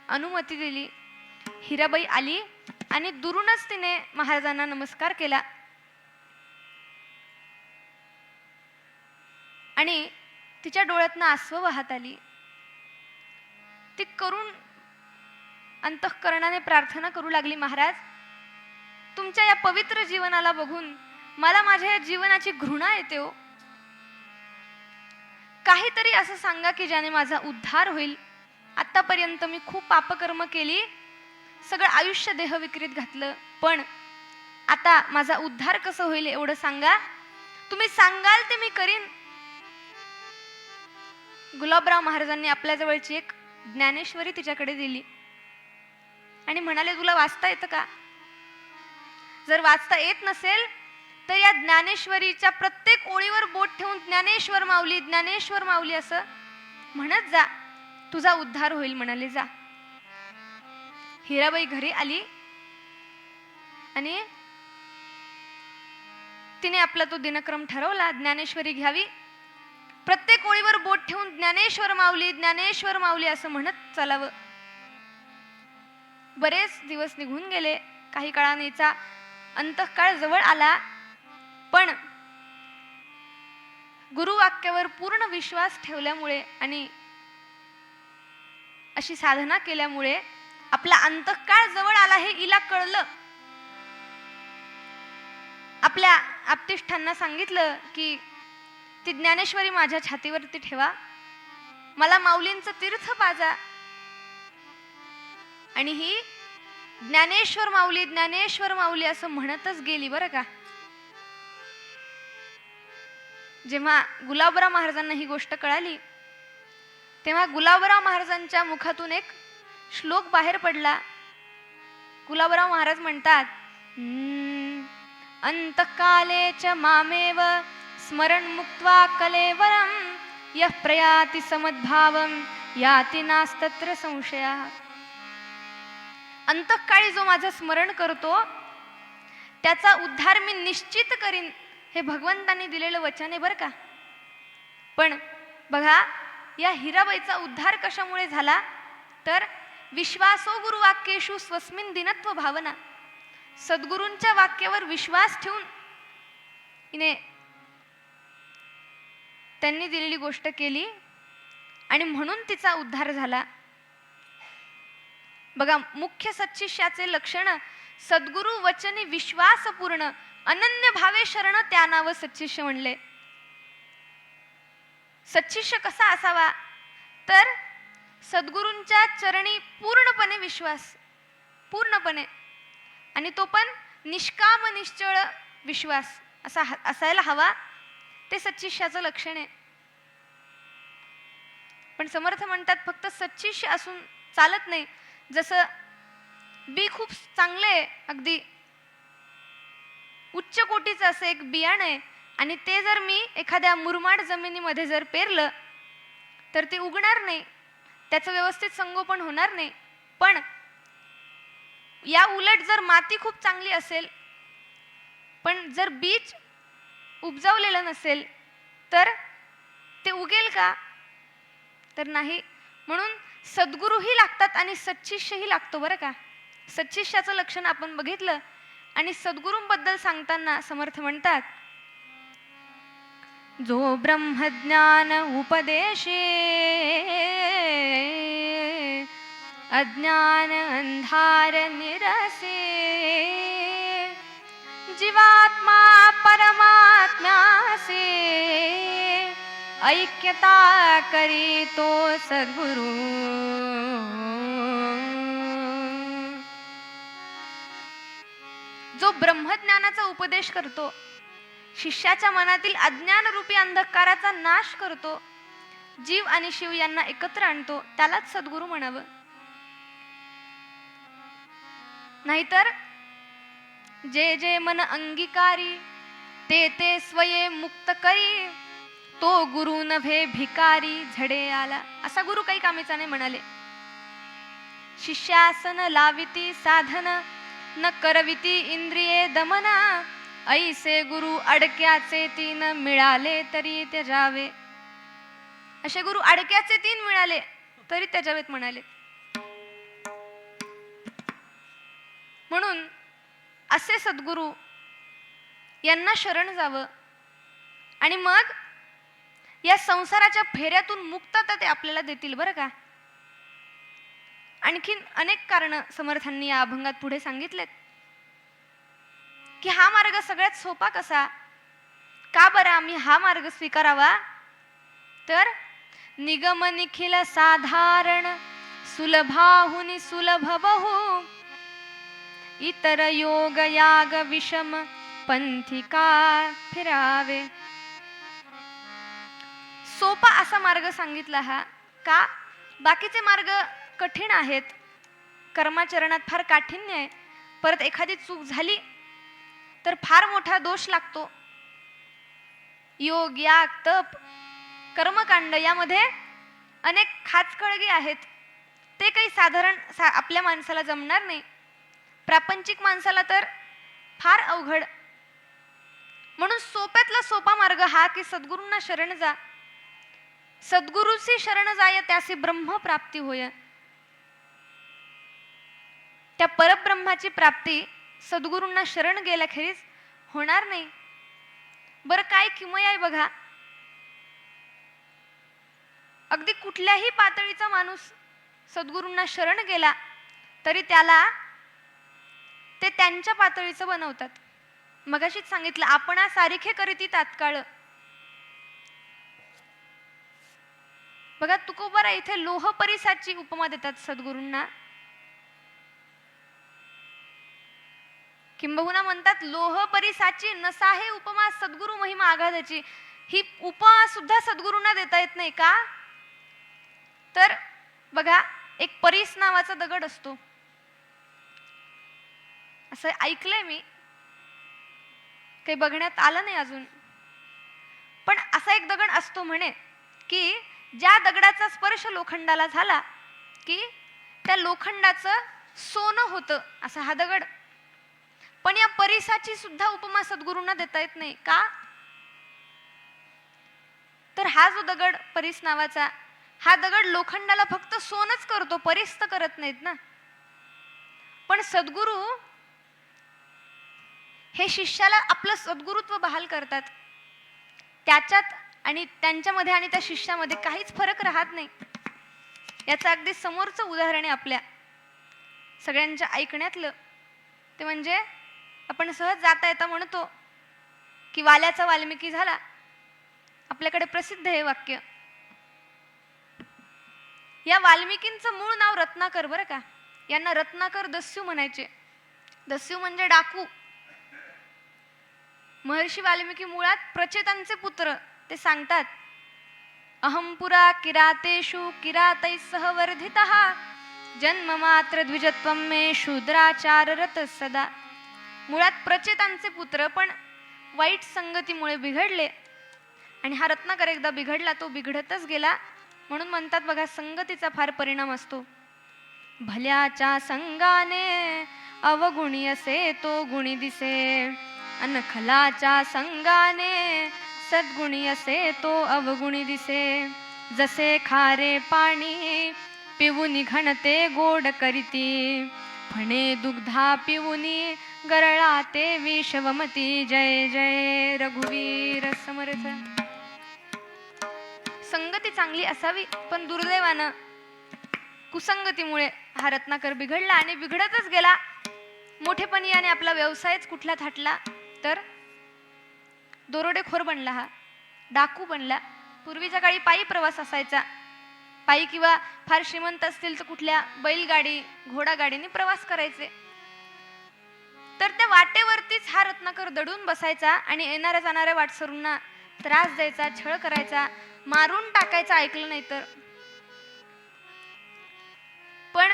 अनुमती दिली. हिराबाई आली आणि दुरूनच तिने महाराजांना नमस्कार केला. आणि तिच्या डोळ्यातनं आसव वाहत आली. ती करुण अंतःकरणाने प्रार्थना करू लागली, महाराज, तुमच्या या पवित्र जीवनाला बघून मला माझ्या जीवनाची घृणा येते हो. काहीतरी असं सांगा की ज्याने माझा उद्धार होईल. आतापर्यंत मी खूप पापकर्म केली, सगळं आयुष्य देह विक्रीत घातलं, पण आता माझा उद्धार कसं होईल एवढं सांगा. तुम्ही सांगाल ते मी करीन. गुलाबराव महाराजांनी आपल्या जवळची एक ज्ञानेश्वरी तिच्याकडे दिली आणि म्हणाले, तुला वाचता येतं का? जर वाचता येत नसेल तर या ज्ञानेश्वरीच्या प्रत्येक ओळीवर बोट ठेवून ज्ञानेश्वर माऊली, ज्ञानेश्वर माऊली असं म्हणत जा, तुझा उद्धार होईल. म्हणाले, जा. हिराबाई घरी आली आणि तिने आपला तो दिनक्रम ठरवला, ज्ञानेश्वरी घ्यावी. प्रत्येक ओळीवर बोट ठेवून ज्ञानेश्वर माऊली, ज्ञानेश्वर माऊली असं म्हणत चालावं. बरेच दिवस निघून गेले. काही काळाने हिचा अंतःकाळ जवळ आला, पण गुरुवाक्यावर पूर्ण विश्वास ठेवल्यामुळे आणि अशी साधना केल्यामुळे आपला अंतःकाळ जवळ आला हे हिला कळलं. आपल्या आप्तेष्टांना सांगितलं की ती ज्ञानेश्वरी माझ्या छातीवरती ठेवा, मला माऊलींचं तीर्थ पाजा. आणि ही ज्ञानेश्वर माऊली, ज्ञानेश्वर माऊली असं म्हणतच गेली बरं का. जेव्हा गुलाबराव महाराजांना ही गोष्ट कळाली तेव्हा गुलाबराव महाराजांच्या मुखातून एक श्लोक बाहेर पडला. गुलाबराव महाराज म्हणतात, अंतकाले च मामेव स्मरण मुक्त्वा कलेवरम यः प्रयाति समद्भावम याति नास्तत्र संशयः. अंतकाळी जो माझं स्मरण करतो त्याचा उद्धार मी निश्चित करीन, हे भगवंतांनी दिलेलं वचन आहे बरं का. पण बघा, या हिराबाईचा उद्धार कशामुळे झाला? तर विश्वासो गुरुवाक्येषु स्वस्मिन दिनत्व भावना. सद्गुरूंच्या वाक्यावर विश्वास ठेवून हिने त्यांनी दिलेली गोष्ट केली आणि म्हणून तिचा उद्धार झाला. बघा, मुख्य सत्शिष्याचे लक्षण सद्गुरु वचनी विश्वासपूर्ण अनन्य भावे शरण त्या नाव सत्शिष्य म्हणले. सत्शिष्य कसा असावा? तर सद्गुरूंच्या चरणी पूर्णपणे विश्वास, पूर्णपणे, आणि तो पण निष्काम निश्चळ विश्वास असा असायला हवा. ते सत्शिष्याचं लक्षण आहे. पण समर्थ म्हणतात फक्त सत्शिष्य असून चालत नाही. जसं बी खूप चांगलं आहे, अगदी उच्च कोटीचं असं एक बियाणं आहे, आणि ते जर मी एखाद्या मुरमाड जमिनीमध्ये जर पेरलं तर ते उगणार नाही, त्याचं व्यवस्थित संगोपन होणार नाही. पण या उलट जर माती खूप चांगली असेल पण जर बीज उपजावलेलं नसेल तर ते उगेल का? तर नाही. म्हणून सद्गुरूही लागतात आणि सत्शिष्यही लागतो बरं का. सत्शिष्याचं लक्षण आपण बघितलं. आणि सद्गुरूंबद्दल सांगताना समर्थ म्हणतात, जो ब्रह्मज्ञान उपदेशे अज्ञान अंधार निरसे, जीवात्मा परमात्म्यासे ऐक्यता करी तो सद्गुरु. जो ब्रह्मज्ञानाचा उपदेश करतो, शिष्याच्या मनातील अज्ञान रूपी अंधकाराचा नाश करतो, जीव आणि शिव यांना एकत्र आणतो, त्यालाच सद्गुरु म्हणावं. नाहीतर जे जे मन अंगीकारी ते ते स्वये मुक्त करी, तो गुरु नव्हे भिकारी झडे आला, असा गुरु काही कामीचा नाही म्हणाले. शिष्यासन लाविती साधन न करविती इंद्रिये दमना, ऐसे गुरु अडक्याचे तीन मिळाले तरी त्याजावे. असे गुरु अडक्याचे तीन मिळाले तरी त्याजावेत म्हणाले. म्हणून असे सद्गुरु यांना शरण जावं आणि मग या संसाराच्या फेऱ्यातून मुक्तता ते आपल्याला देतील बरं का. आणखीन अनेक कारण समर्थांनी या अभंगात पुढे सांगितलेत की हा मार्ग सगळ्यात सोपा कसा, का बरं आम्ही हा मार्ग स्वीकारावा? तर निगम निखिल साधारण सुलभाहुनी सुलभ बहु, इतर योग याग विषम पंथिका फिरावे. सोपा असा मार्ग सांगितला हा. का? बाकीचे मार्ग कठीण आहेत, कर्माचरणात फार काठिण्य आहे, परत एखादी चूक झाली तर फार मोठा दोष लागतो. योग याग तप कर्मकांड यामध्ये अनेक खाचखळगे आहेत, ते काही साधारण आपल्या माणसाला जमणार नाही. प्रापंचिक माणसाला तर फार अवघड. म्हणून सोप्यातला सोपा मार्ग हा की सद्गुरूंना शरण जा. सद्गुरूची शरण जाय त्यासी ब्रह्म प्राप्ती होय. त्या परब्रह्माची प्राप्ती सद्गुरूंना शरण गेल्याखेरीज होणार नाही. बरं काय किमया आहे बघा. अगदी कुठल्याही पातळीचा माणूस सद्गुरूंना शरण गेला तरी त्याला ते त्यांच्या पातळीचं बनवतात. मगाशीच सांगितलं, आपणा सारिखे करीती तात्काळ. बघा तुकोबारा इथे लोह परिसाची उपमा देतात सद्गुरूंना. किंबहुना म्हणतात लोह परिसाची नसाहे उपमा सद्गुरु महिमा आघाताची. ही उपमा सुद्धा सद्गुरूंना देता येत नाही. का? तर बघा एक परीस नावाचा दगड असतो, असं ऐकलंय मी, काही बघण्यात आलं नाही अजून. पण असा एक दगड असतो म्हणे की ज्या दगडाचा स्पर्श लोखंडाला झाला की त्या लोखंडाचं सोनं होतं, असा हा दगड. पण या परिसाची सुद्धा उपमा सद्गुरूंना देता येत नाही. का? तर हा जो दगड परीस नावाचा हा दगड लोखंडाला फक्त सोनच करतो, परिस्त करत नाहीत ना. पण सद्गुरू हे शिष्याला आपलं सद्गुरुत्व बहाल करतात. त्याच्यात आणि त्यांच्यामध्ये आणि त्या शिष्यामध्ये काहीच फरक राहत नाही. याचं अगदी समोरचं उदाहरण आहे आपल्या सगळ्यांच्या ऐकण्यातलं. ते म्हणजे आपण सहज जाता येता म्हणतो की वाल्याचा वाल्मिकी झाला. आपल्याकडे प्रसिद्ध हे वाक्य. या वाल्मिकींचं मूळ नाव रत्नाकर बरं का. यांना रत्नाकर दस्यू म्हणायचे. दस्यू म्हणजे डाकू. महर्षी वाल्मिकी मुळात प्रचेतांचे पुत्र. ते सांगतात, अहंपुरा किरातेषु किरातैस्सह वर्धितः जन्म मात्र द्विजत्वं मे शूद्राचाररत सदा. मुळात प्रचेतांचे पुत्र, पण वाईट संगतीमुळे बिघडले. आणि हा रत्नाकर एकदा बिघडला, तो बिघडतच गेला. म्हणून म्हणतात बघा, संगतीचा फार परिणाम असतो. भल्याच्या संगाने अवगुणी असे तो गुणी दिसे, अन खलाच्या संगाने सद्गुणी असे तो अवगुणी दिसे. जसे खारे पाणी पिऊनी घनते गोड करीती, फणे दुग्धा पिऊनी गरळा ते विषवमती. जय जय रघुवीर समर्थ. संगती चांगली असावी, पण दुर्दैवानं कुसंगतीमुळे हा रत्नाकर बिघडला आणि बिघडतच गेला. मोठेपणी याने आपला व्यवसायच कुठला थाटला तर दरोडेखोर बनला. हा डाकू बनला. पूर्वीच्या काळी पायी प्रवास असायचा. पायी किंवा फार श्रीमंत असतील तर कुठल्या बैलगाडी घोडागाडीने प्रवास करायचे. तर त्या वाटेवरतीच हा रत्नाकर दडून बसायचा आणि येणाऱ्या जाणाऱ्या वाटसरूंना त्रास द्यायचा, छळ करायचा, मारून टाकायचा ऐकलं नाही तर. पण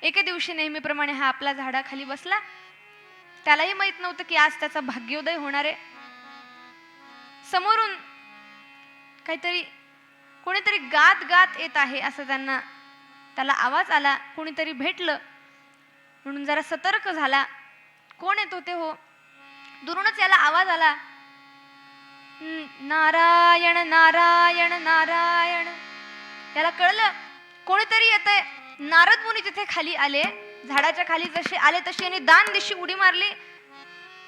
एके दिवशी नेहमीप्रमाणे हा आपला झाडाखाली बसला. त्यालाही माहित नव्हतं की आज त्याचा भाग्योदय होणार आहे. समोरून काहीतरी कोणीतरी गात गात येत आहे असं त्याला आवाज आला. कोणीतरी भेटलं म्हणून जरा सतर्क झाला. कोण येत होते हो? दुरूनच याला आवाज आला, नारायण नारायण नारायण. याला कळलं कोणीतरी येतंय. नारद मुनी तिथे खाली आले. झाडाच्या खाली जसे आले तशी यांनी दान दिशी उडी मारली.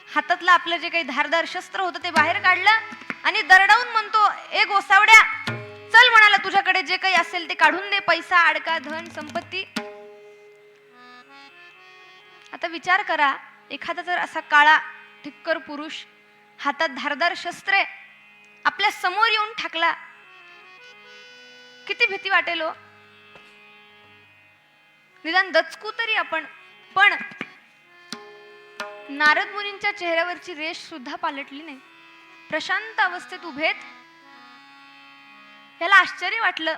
हातातलं आपलं जे काही धारदार शस्त्र होतं ते बाहेर काढलं आणि दरडावून म्हणतो, ए गोसावड्या, चल म्हणाला, तुझ्याकडे जे काही असेल ते काढून दे, पैसा अडका धन संपत्ती. आता विचार करा, एखादा जर असा काळा ठिक्कर पुरुष हातात धारदार शस्त्रे आपल्या समोर येऊन ठाकला, किती भीती वाटेल हो. निदान दचकू तरी आपण. पण नारद मुनींच्या चेहऱ्यावरची रेष सुद्धा पालटली नाही. प्रशांत अवस्थेत उभेत. याला आश्चर्य वाटलं.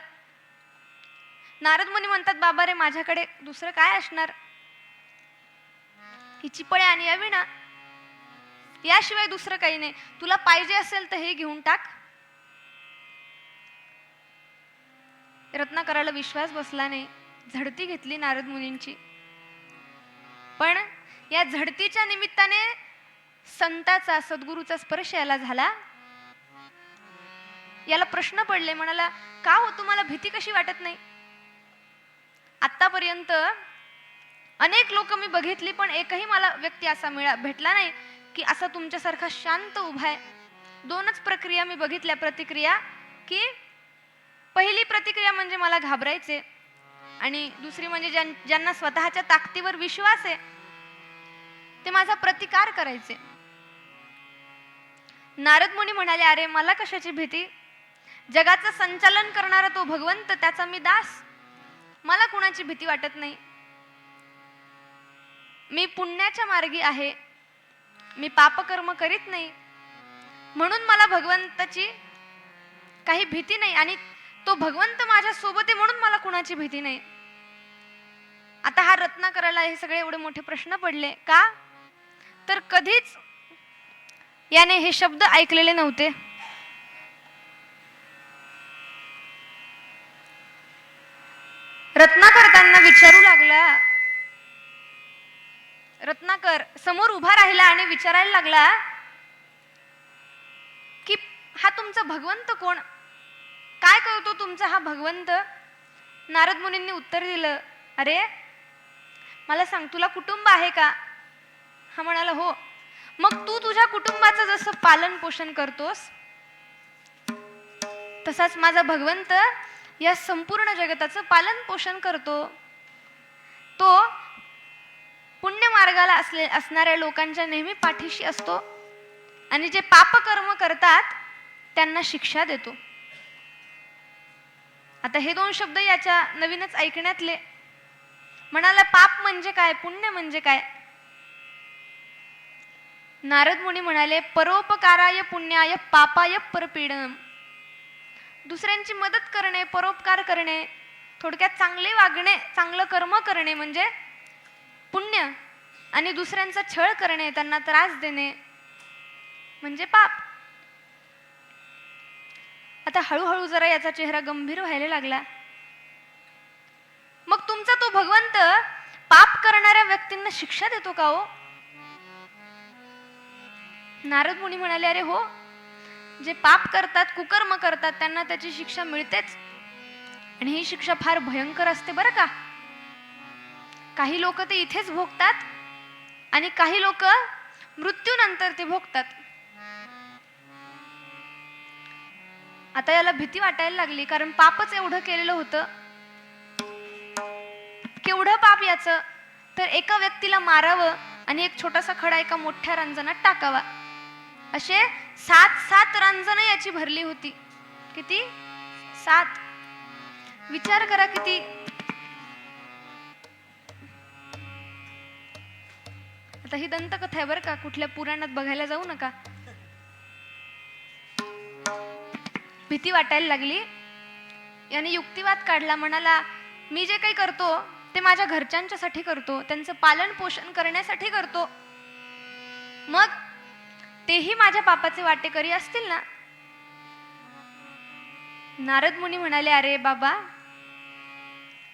नारद मुनी म्हणतात, बाबा रे, माझ्याकडे दुसरं काय असणार? ही चिपळे आणि या विणा, याशिवाय दुसरं काही नाही. तुला पाहिजे असेल तर हे घेऊन टाक. रत्नाकराला विश्वास बसला नाही. झडती घेतली नारद मुनींची. पण या झडतीच्या निमित्ताने संताचा सद्गुरूचा स्पर्श याला झाला. याला प्रश्न पडले. म्हणाला, का हो, तुम्हाला भीती कशी वाटत नाही? आतापर्यंत अनेक लोक मी बघितली, पण एकही मला व्यक्ती असा भेटला नाही की असा तुमच्यासारखा शांत उभा आहे. दोनच प्रक्रिया मी बघितल्या, प्रतिक्रिया. की पहिली प्रतिक्रिया म्हणजे मला घाबरायचे, आणि दुसरी म्हणजे ज्यांना स्वतःच्या ताकदीवर विश्वास आहे ते माझा प्रतिकार करायचे. नारद मुनी म्हणाले, अरे मला कशाची भीती? जगाचं संचालन करणारा तो भगवंत, त्याचा मी दास. मला कुणाची भीती वाटत नाही. मी पुण्याच्या मार्गी आहे. मी पापकर्म करीत नाही, म्हणून मला भगवंताची काही भीती नाही. आणि तो भगवंत माझ्या सोबत आहे म्हणून मला कुणाची भीती नाही. आता हा रत्नाकराला हे सगळे एवढे मोठे प्रश्न पडले का? तर कधीच याने हे शब्द ऐकलेले नव्हते. रत्नाकर त्यांना विचारू लागला. रत्नाकर समोर उभा राहिला आणि विचारायला लागला की हा तुमचा भगवंत कोण? काय करतो तुमचा हा भगवंत? नारद मुनींनी उत्तर दिलं, अरे मला सांग, तुला कुटुंब आहे का? हा म्हणाला, हो. मग तू तुझ्या कुटुंबाचं जसं पालन पोषण करतोस, तसाच माझा भगवंत या संपूर्ण जगताचं पालन पोषण करतो. तो पुण्य मार्गाला असणाऱ्या लोकांच्या नेहमी पाठीशी असतो आणि जे पापकर्म करतात त्यांना शिक्षा देतो. आता हे 2 शब्द याच्या नवीनच ऐकण्यातले. म्हणाला, पाप म्हणजे काय, पुण्य म्हणजे काय? नारद मुनी म्हणाले, परोपकाराय पुण्याय पापाय परपीडनम. दुसऱ्यांची मदत करणे, परोपकार करणे, थोडक्यात चांगले वागणे, चांगलं कर्म करणे म्हणजे पुण्य, आणि दुसऱ्यांचा छळ करणे, त्यांना त्रास देणे म्हणजे पाप. आता हळूहळू जरा याचा चेहरा गंभीर व्हायला लागला. मग तुमचा तो भगवंत पाप करणाऱ्या व्यक्तींना शिक्षा देतो का हो? नारद मुनी म्हणाले, अरे हो, जे पाप करतात, कुकर्म करतात त्यांना त्याची शिक्षा मिळतेच, आणि ही शिक्षा फार भयंकर असते बरं का. काही लोक ते इथेच भोगतात आणि काही लोक मृत्यूनंतर ते भोगतात. आता याला भीती वाटायला लागली, कारण पापच एवढं केलेलं होतं. केवढं पाप याचं, तर एका व्यक्तीला मारावं आणि एक छोटासा खडा एका मोठ्या रांजणात टाकावा, असे 7 रांजणं याची भरली होती. किती? 7. विचार करा किती. आता ही दंतकथा आहे बरं का, कुठल्या पुराणात बघायला जाऊ नका. भीती वाटायला लागली. याने युक्तिवाद काढला. म्हणाला, मी जे काही करतो ते माझ्या घरच्यांच्यासाठी करतो, त्यांचं पालन पोषण करण्यासाठी करतो, मग तेही माझ्या पापाचे वाटेकरी असतील ना? नारद मुनी म्हणाले, अरे बाबा,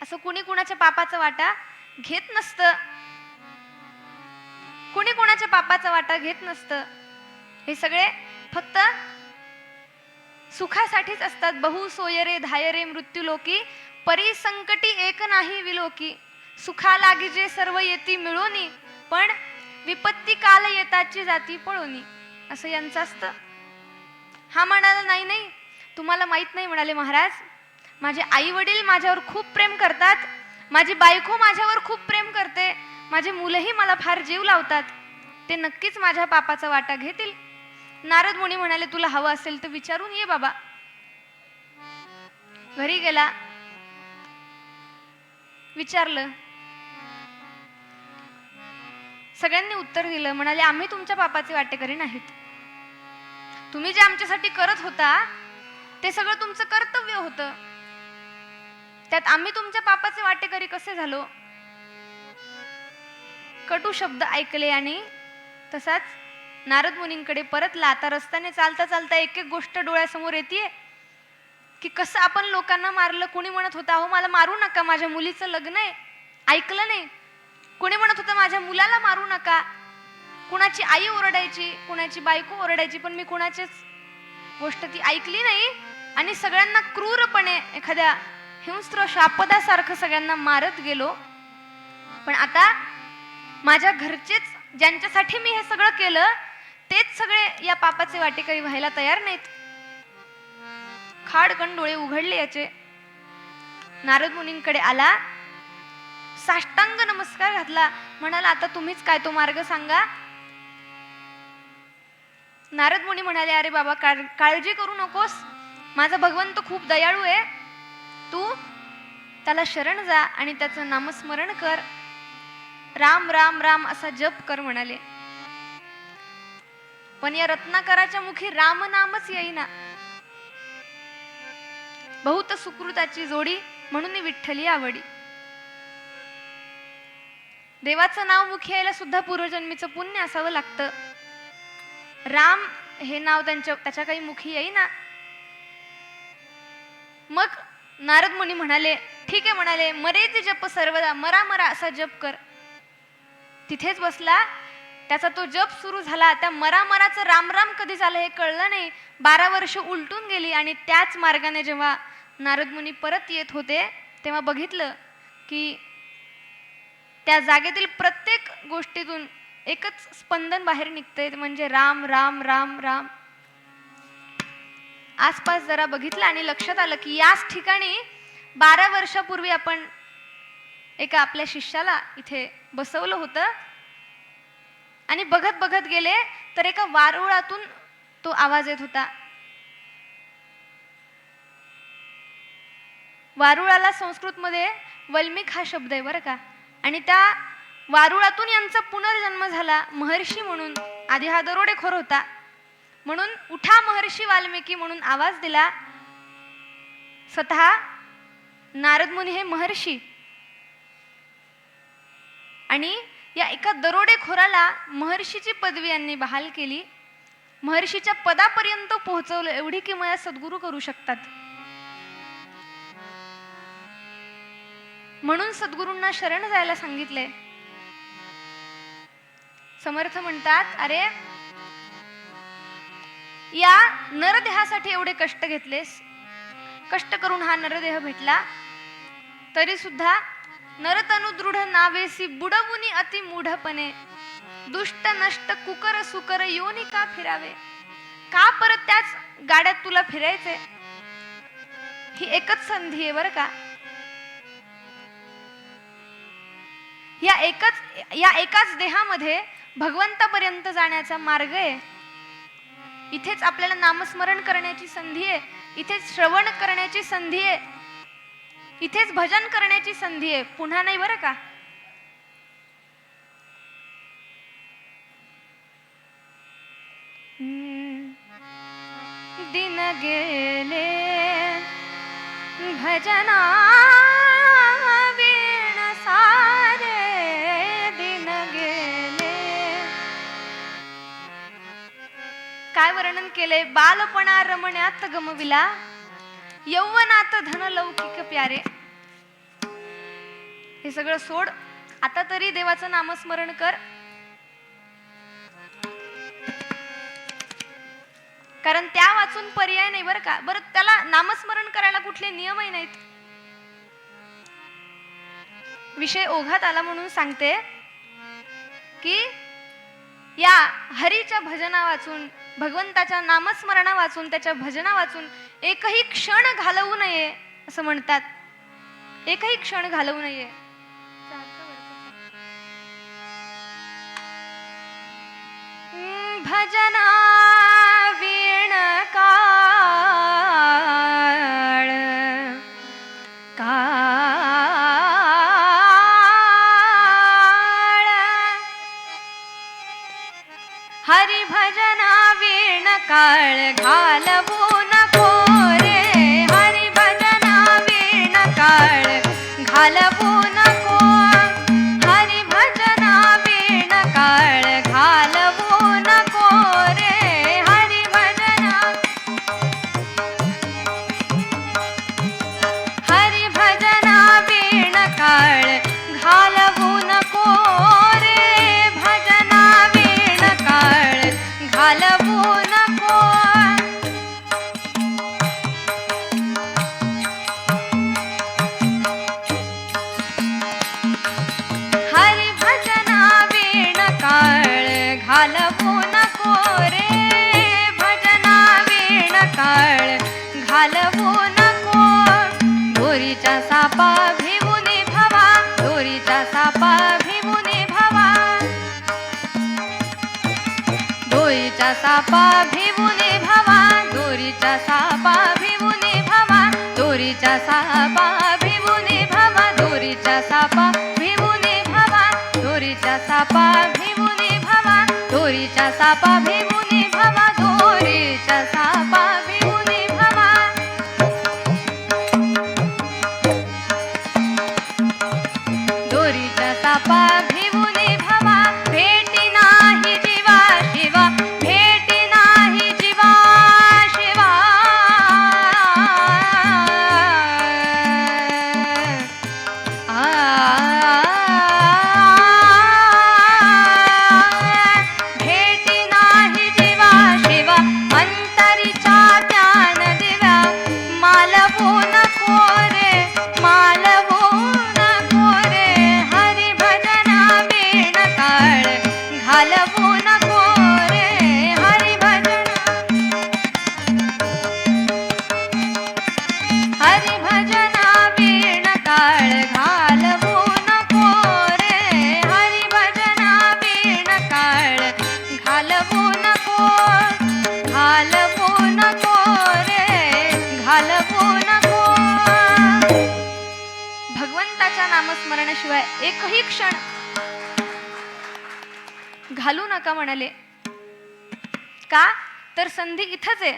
असं कुणी कुणाच्या पापाचा वाटा घेत नसतं. कुणी कुणाच्या पापाचा वाटा घेत नसतं. हे सगळे फक्त सुखासाठीच असतात. बहु सोयरे धायरे मृत्यू लोकी, परी संकटी एक नाही विलोकी. सुखा लागी जे सर्व येती मिळोनी, पण विपत्ती काल येताची जाती पळोनी, असं यांचं असतं. हा म्हणाला, नाही नाही, तुम्हाला माहित नाही. म्हणाले, महाराज, माझे आई वडील माझ्यावर खूप प्रेम करतात, माझी बायको माझ्यावर खूप प्रेम करते, माझे मुलंही मला फार जीव लावतात, ते नक्कीच माझ्या पापाचा वाटा घेतील. नारद मुनी म्हणाले, तुला हवं असेल तर विचारून ये बाबा. घरी गेला, विचारलं, सगळ्यांनी उत्तर दिलं. म्हणाले, आम्ही तुमच्या पापाचे वाटेकरी नाहीत. तुम्ही जे आमच्यासाठी करत होता ते सगळं तुमचं कर्तव्य होतं, त्यात आम्ही तुमच्या पापाचे वाटेकरी कसे झालो? कटू शब्द ऐकले आणि तसाच नारद मुनींकडे परतला. आता रस्त्याने चालता चालता एक एक गोष्ट डोळ्यासमोर येते की कसं आपण लोकांना मारलं. कोणी म्हणत होता, अहो मला मारू नका, माझ्या मुलीचं लग्न आहे, ऐकलं नाही. कोणी म्हणत होतं, माझ्या मुलाला मारू नका. कुणाची आई ओरडायची, कुणाची बायको ओरडायची, पण मी कुणाचीच गोष्ट ती ऐकली नाही आणि सगळ्यांना क्रूरपणे एखाद्या हिंस्त्र शापदासारखं सगळ्यांना मारत गेलो. पण आता माझ्या घरचेच, ज्यांच्यासाठी मी हे सगळं केलं, तेच सगळे या पापाचे वाटेकरी व्हायला तयार नाहीत. खाडकन डोळे उघडले याचे. नारद मुनींकडे आला, साष्टांग नमस्कार घातला. म्हणाला, आता तुम्हीच काय तो मार्ग सांगा. नारद मुनी म्हणाले, अरे बाबा, काळजी करू नकोस, माझा भगवंत खूप दयाळू आहे, तू त्याला शरण जा आणि त्याचं नामस्मरण कर, राम राम राम असा जप कर म्हणाले. पण या रत्नाकराच्या मुखी राम नामच येईना. बहुत सुकृताची जोडी म्हणून विठ्ठली आवडी. देवाचं नाव मुखी यायला सुद्धा पूर्वजन्मीचं पुण्य असावं लागतं. राम हे नाव त्याच्या काही मुखी येईना. मग नारद मुनी म्हणाले, ठीक आहे म्हणाले, मरेच जप सर्वदा, मरा मरा असा जप कर. तिथेच बसला. त्याचा तो जप सुरू झाला. त्या मरामराचं रामराम कधी झालं हे कळलं नाही. 12 वर्ष उलटून गेली आणि त्याच मार्गाने जेव्हा नारद मुनी परत येत होते तेव्हा बघितलं की त्या जागेतील प्रत्येक गोष्टीतून एकच स्पंदन बाहेर निघतंय, म्हणजे राम राम राम राम. आसपास जरा बघितलं आणि लक्षात आलं की याच ठिकाणी 12 वर्षापूर्वी आपण एका आपल्या शिष्याला इथे बसवलं होतं. आणि बघत बघत गेले तर एका वारुळातून तो आवाज येत होता. वारुळाला संस्कृतमध्ये वल्मिक हा शब्द आहे बरं का. आणि त्या वारुळातून यांचा पुनर्जन्म झाला महर्षी म्हणून. आधी हा दरोडेखोर होता म्हणून उठा महर्षी वाल्मिकी म्हणून आवाज दिला. स्वतः नारद मुनी हे महर्षी आणि या एका दरोडेखोराला महर्षीची पदवी यांनी बहाल केली, महर्षीच्या पदापर्यंत पोहोचवलं. एवढी किमया सद्गुरू करू शकतात. म्हणून सद्गुरूंना शरण जायला सांगितले. समर्थ म्हणतात, अरे या नरदेहासाठी एवढे कष्ट घेतलेस, कष्ट करून हा नरदेह भेटला, तरी सुद्धा नरतनु दृढ नावेसी बुडवुनी अति मूढपणे दुष्ट नष्ट कुकर सुकर योनी का फिरावे. का परत त्याच गाड्यात तुला फिरायचे? ही एकच संधी आहे बरं का. या एकाच देहामध्ये भगवंतापर्यंत जाण्याचा मार्ग आहे. इथेच आपल्याला नामस्मरण करण्याची संधी आहे, इथेच श्रवण करण्याची संधी आहे, इथेच भजन करण्याची संधी आहे, पुन्हा नाही बरं का. दिन गेले भजना वीण सारे, दिन गेले. काय वर्णन केले? बालपणा रमण्यात गमविला, यौवनात धन लौकिक प्यारे. हे सगळं सोड, आता तरी देवाचं नामस्मरण कर. कारण त्या वाचून पर्याय नाही बरं का. बरं, त्याला नामस्मरण करायला कुठले नियमही नाहीत. विषय ओघात आला म्हणून सांगते की या हरीच्या भजना वाचून, भगवंताच्या नामस्मरणा वाचून, त्याच्या भजना वाचून एकही क्षण घालवू नये असं म्हणतात. एकही क्षण घालवू नये. भजना वीण काळ काळ, हरी भजना वीण काळ घालवू नको रे. हरी भजना वीण काळ घालवू नको, हरी भजना वीण काळ घालवू नको रे. हरी भजना, हरी भजना वीण काळ घालवू नको रे. भजना वीण काळ घालवू नको. हरी भजना वीण काळ घालवू नको रे. भजना वीण काळ घालवू नको. दोरीच्या सापा भिवुनी भवा, दोरीच्या सापा भिवुनी भवा, दोरीच्या सापा भिवुनी भवा, दोरीच्या सापा भिवुनी भवा, दोरीच्या सापा भिवुनी भवा, दोरीच्या सापा भिवुनी भवा, दोरीच्या सापा भिवुनी भवा, दोरीच्या सापा भिवुनी भवा, दोरीच्या सापा भिवुनी भवा. दोरीच्या सापा भिवुनी भवा, भेटी नाही जीवा शिवा, भेटी नाही जीवा शिवा. नको, घालवू नको रे, घालवू नको. भगवंताच्या नामस्मरणाशिवाय एकही क्षण घालू नका म्हणाले. का तर संधी इथंच आहे,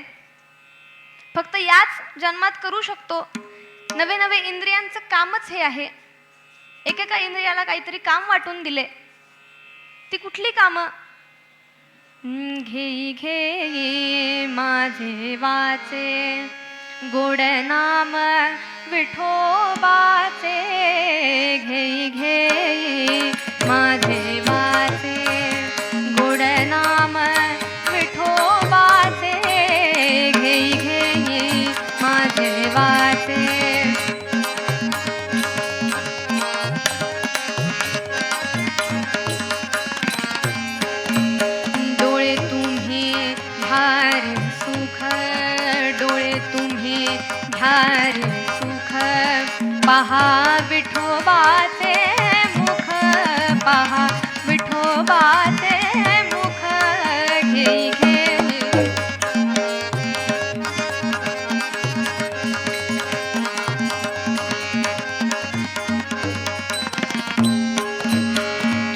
फक्त याच जन्मात करू शकतो. नवे नवे इंद्रियांचं कामच हे आहे. एकेका इंद्रियाला काहीतरी काम वाटून दिले. ती कुठली कामं? घेई घेई माझे वाचे, गोड नाम विठोबाचे. घेई घेई माझे वाचे, गोड नाम विठोबाचे. घेई घेई माझे वाचे. डोळे तुम्ही धार सुख, डोळे तुम्ही धार सुख. पहा विठोबाचे मुख, पहा विठोबाचे मुख. घेई घेई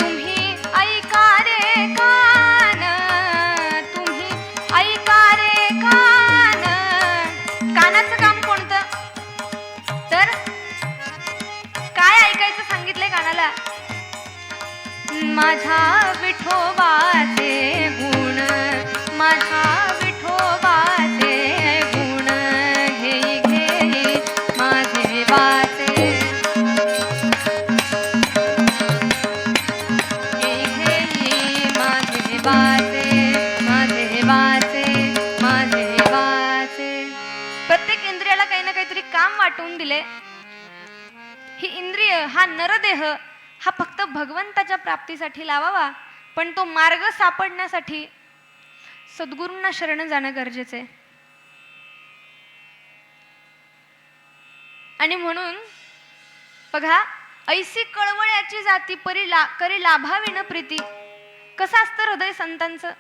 तुम्ही ऐका रे कान, तुम्ही ऐका रे कान. कानाचं काम कोणतं? तर काय ऐकायचं सांगितलंय कानाला? माझ्या विठोबाचे गुण, माझ्या विठोबाचे गुण. घेई घेई माझे वाचे, घेई घेई माझे वाचे, माझे वाचे, माझे वाचे. प्रत्येक इंद्रियाला काही ना काहीतरी काम वाटून दिले. ही इंद्रिय, हा नरदेह, हा फक्त भगवंताच्या प्राप्तीसाठी लावावा, पण तो मार्ग सापडण्यासाठी सद्गुरूंना शरण जाणं गरजेचं आहे. आणि म्हणून बघा, ऐसी कळवळ्याची जाती परी करी लाभावी न प्रीती. कसं असतं हृदय संतांचं?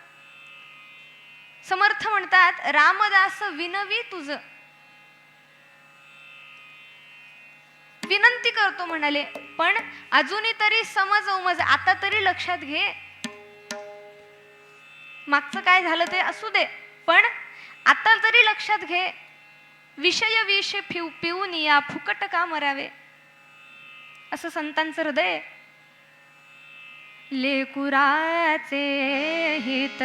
समर्थ म्हणतात, रामदास विनवी तुझ. विनंती करतो म्हणाले, पण अजूनही तरी समज उमज, आता तरी लक्षात घे. मागचं काय झालं ते असू दे, पण आता तरी लक्षात घे. विषय विष पिऊन या फुकट का मरावे, असं संतांचं हृदय. लेकुराचे हित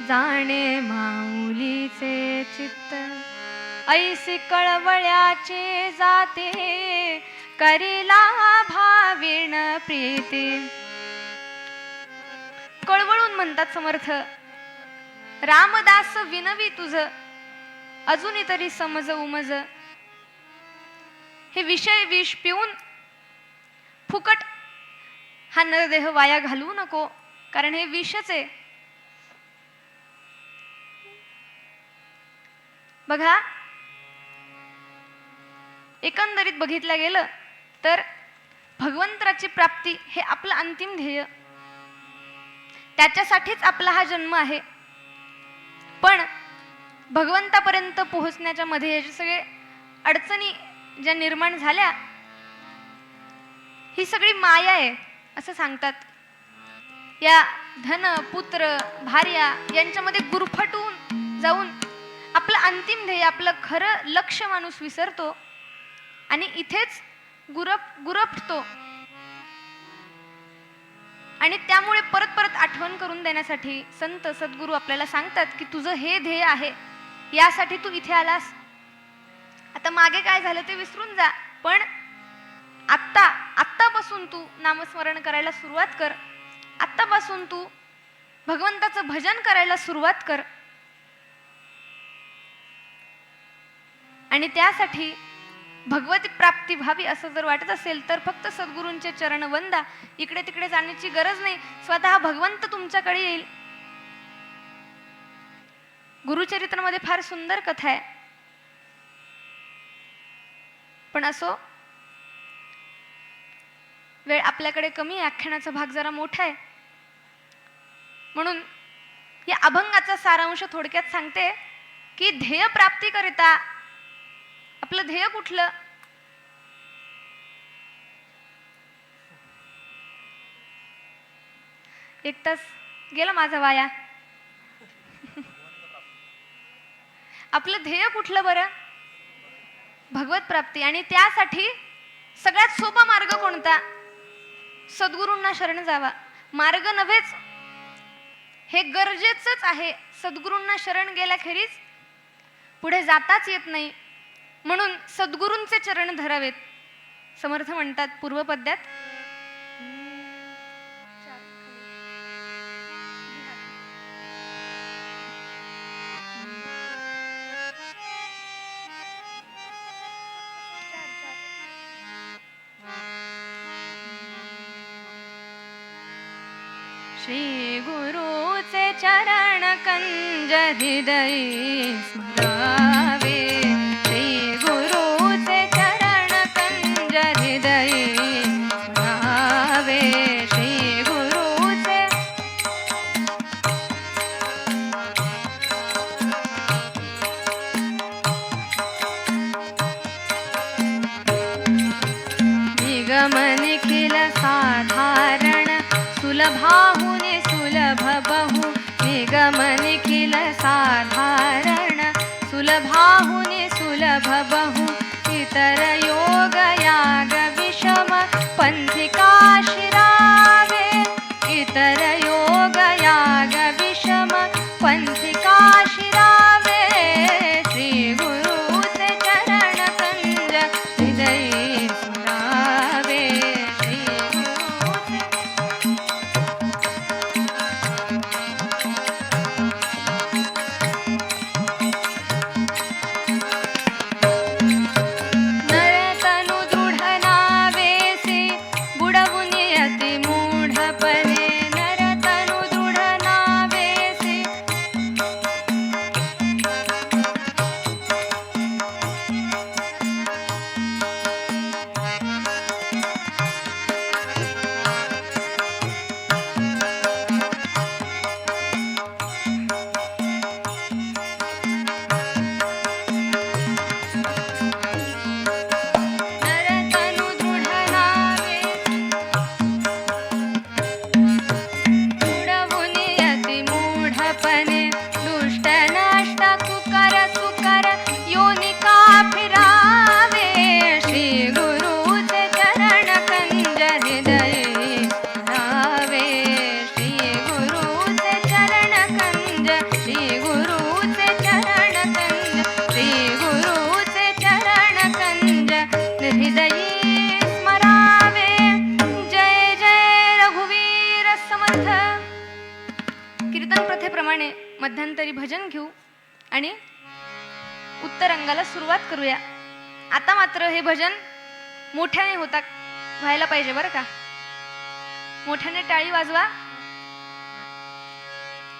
जाणे माऊलीचे चित्त. ऐसी कळवळ्याचे जाते करीला भाविण प्रीती. कळवळून म्हणतात समर्थ, रामदास विनवी तुझ, अजूनही तरी समज उमज. हे विषय विष पिऊन फुकट हा नरदेह वाया घालवू नको, कारण हे विषच आहे. बघा, एकंदरीत बघितलं गेलं तर भगवंताची प्राप्ती हे आपलं अंतिम ध्येय. त्याच्यासाठीच आपला हा जन्म आहे. पण भगवंतापर्यंत पोहोचण्याच्या मध्ये जे सगळे अडचणी ज्या निर्माण झाल्या, ही सगळी माया आहे असं सांगतात. या धन पुत्र भार्या यांच्यामध्ये गुरफटून जाऊन आपलं अंतिम ध्येय, आपलं खरं लक्ष माणूस विसरतो आणि इथेच गुरफतो. आणि त्यामुळे परत परत आठवण करून देण्यासाठी संत सद्गुरू आपल्याला सांगतात की तुझं हे ध्येय आहे, यासाठी तू इथे आलास. आता मागे काय झालं ते विसरून जा, पण आत्तापासून तू नामस्मरण करायला सुरुवात कर. आत्तापासून तू भगवंताचं भजन करायला सुरुवात कर. आणि त्यासाठी भगवती प्राप्ती व्हावी असं जर वाटत असेल तर फक्त सद्गुरूंचे चरण वंदा. इकडे तिकडे जाण्याची गरज नाही, स्वतः भगवंत तुमच्याकडे येईल. गुरुचरित्रामध्ये फार सुंदर कथा आहे, पण असो, वेळ आपल्याकडे कमी आहे, आख्यानाचा भाग जरा मोठा आहे, म्हणून या अभंगाचा सारांश थोडक्यात सांगते की ध्येय प्राप्तीकरिता आपलं ध्येय कुठलं? एक तास गेला माझा वाया. आपलं ध्येय कुठलं बरं? भगवत प्राप्ती. आणि त्यासाठी सगळ्यात सोपा मार्ग कोणता? सद्गुरूंना शरण जावा. मार्ग नव्हेच, हे गरजेचंच आहे. सद्गुरूंना शरण गेल्याखेरीज पुढे जाताच येत नाही. म्हणून सद्गुरूंचे चरण धरावेत. समर्थ म्हणतात पूर्वपद्यात, श्री गुरुचे चरण कंज हृदयी स्मरावे. श्री गुरुचे चरण कंज हृदयी स्मरावे. श्री गुरुचे निगम निखिल साधारण सुलभाहुनि सुलभ बहु. निगम निखिल साधारण सुलभाहुनि सुलभ बहु. इतर योग याग विषम पंथिका शिरावे. इतर योग याग विषम पंथिका शिरावे. श्री गुरुचे चरण कंज हृदयी स्मरावे. मध्यंतरी भजन घेऊ आणि उत्तर अंगाला सुरुवात करूया. आता मात्र हे भजन मोठ्याने व्हायला पाहिजे बरं का. मोठ्याने टाळी वाजवा.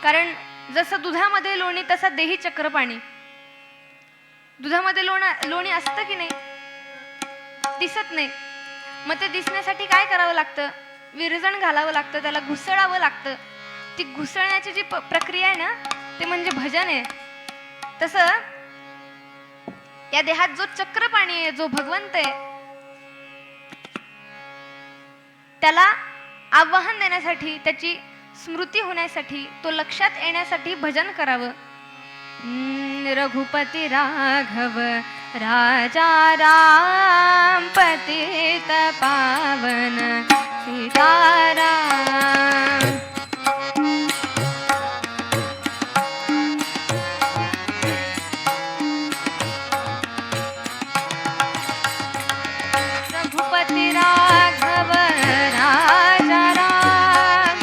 कारण जसं दुधामध्ये लोणी तसा देही चक्र पाणी. दुधामध्ये लोणी असतं की नाही? दिसत नाही. मग ते दिसण्यासाठी काय करावं लागतं? विरजण घालावं लागतं, त्याला घुसळावं लागतं. ती घुसळण्याची जी प्रक्रिया आहे ना, ते म्हणजे भजन आहे. तसं या देहात जो चक्रपाणी आहे, जो भगवंत आहे, त्याला आवाहन देण्यासाठी, त्याची स्मृती होण्यासाठी, तो लक्षात येण्यासाठी भजन करावं. रघुपती राघव राजा राम पतित पावन सीताराम. रघुपती राघव राजा राम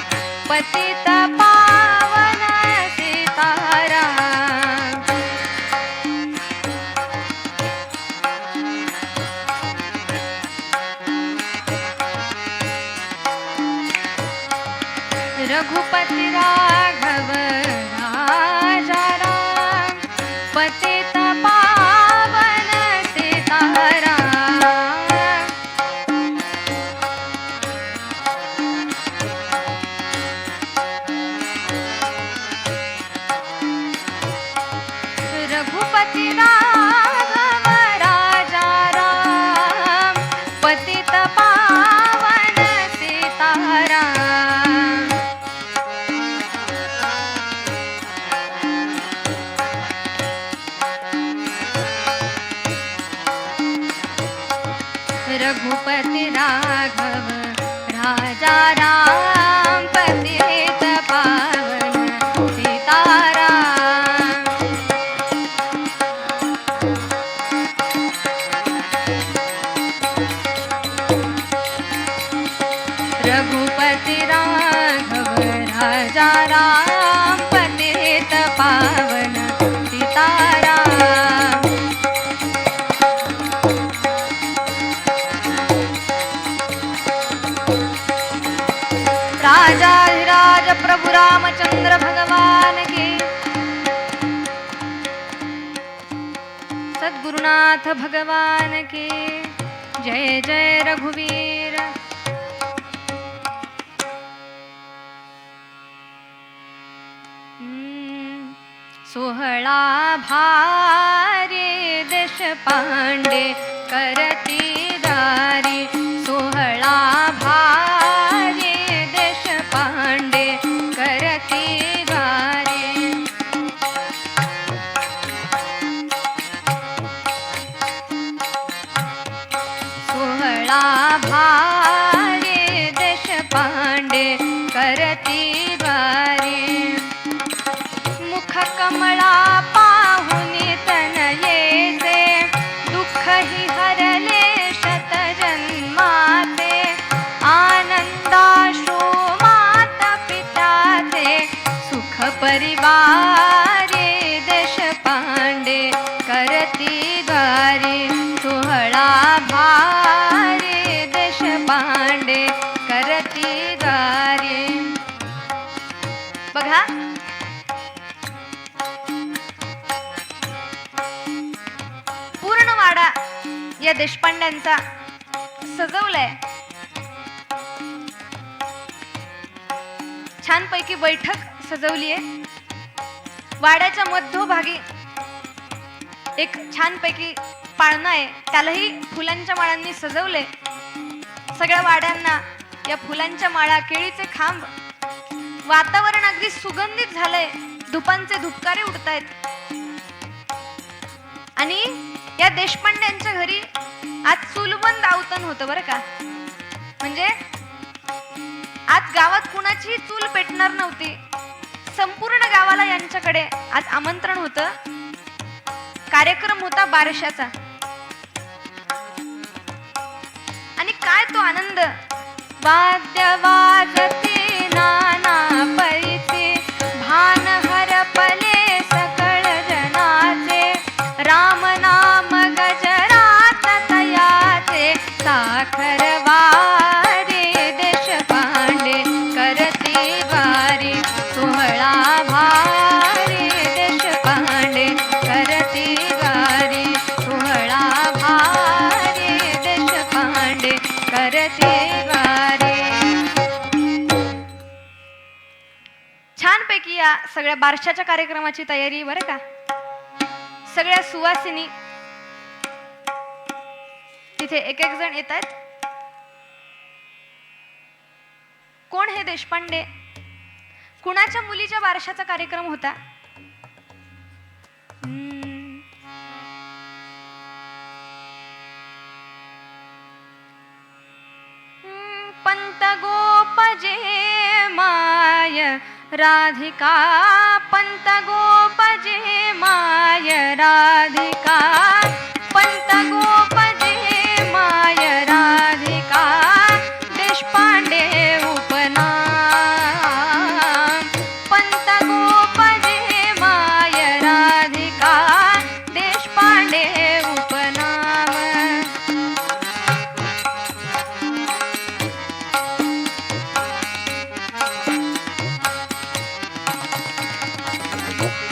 पतित पावन सीताराम. पावन सीताराम। राजाधिराज प्रभु रामचंद्र भगवान की, सद्गुरुनाथ भगवान की जय जय रघुवीर। सोहळा भारी देशपांडे करती दारी, सोहळा भारी देशपांडे करती दारी। सोहळा भारी देशपांडे करती द्वारी, मुख कमळा पाहुनी तनयेचे, दुःख हि हरले शतजन्माचे, आनंदाश्रू माता पिताचे, सुख परिवारे देशपांडे करती द्वारी। सोहळा भारी देशपांडे करती द्वारी। बघा, पूर्ण वाडा या देशपांड्यांचा सजवलाय। छानपैकी बैठक सजवली आहे। वाड्याच्या मध्यभागी एक छानपैकी पाळणं आहे, त्यालाही फुलांच्या माळांनी सजवले। सगळ्या वाड्यांना या फुलांच्या माळा, केळीचे खांब, वातावरण अगदी सुगंधित झालंय, धुपांचे धुपकारे उडतायत। आणि या देशपांड्यांच्या घरी आज चूलबंद आवतन होतं बरं का। म्हणजे आज गावात कुणाची चूल पेटणार नव्हती, संपूर्ण गावाला यांच्याकडे आज आमंत्रण होतं। कार्यक्रम होता बारशाचा, आणि काय तो आनंद। वाद्य वाजते नाना परीचे, भान हरपले सकळ जनाचे, राम नाम गजरात तयाचे, साखर वारी देशपांडे करती वारी। सोहळा भारी देशपांडे करती वारी, सोहळा भारी देशपांडे करती वारी। छानपैकी या सगळ्या बारशाच्या कार्यक्रमाची तयारी बरं का। सगळ्या सुवासिनी तिथे एक एक जण येत आहेत। कोण हे देशपांडे? कुणाच्या मुलीच्या बारशाचा कार्यक्रम होता? पंत गोप जे माय राधिका, पंत गोप जे माय राधिका, पंत गोप जे माय राधिका, देशपांडे उपनाम। पंत गोप जे माय राधिका, देशपांडे उपनाम।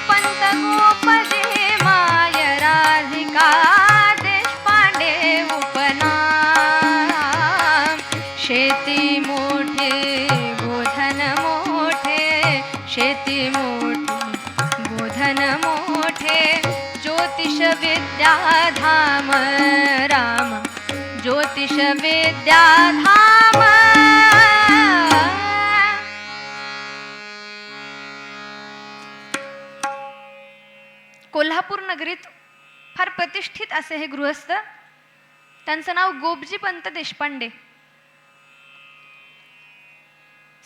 पंत गोप जे माय राधिका, देशपांडे उपनाम। शेती मोठे गोधन मोठे, शेती मोठी गोधन मोठे, ज्योतिष विद्या धाम राम, ज्योतिष विद्या धाम। कोल्हापूर नगरीत फार प्रतिष्ठित असे हे गृहस्थ, त्यांचं नाव गोपजी पंत देशपांडे।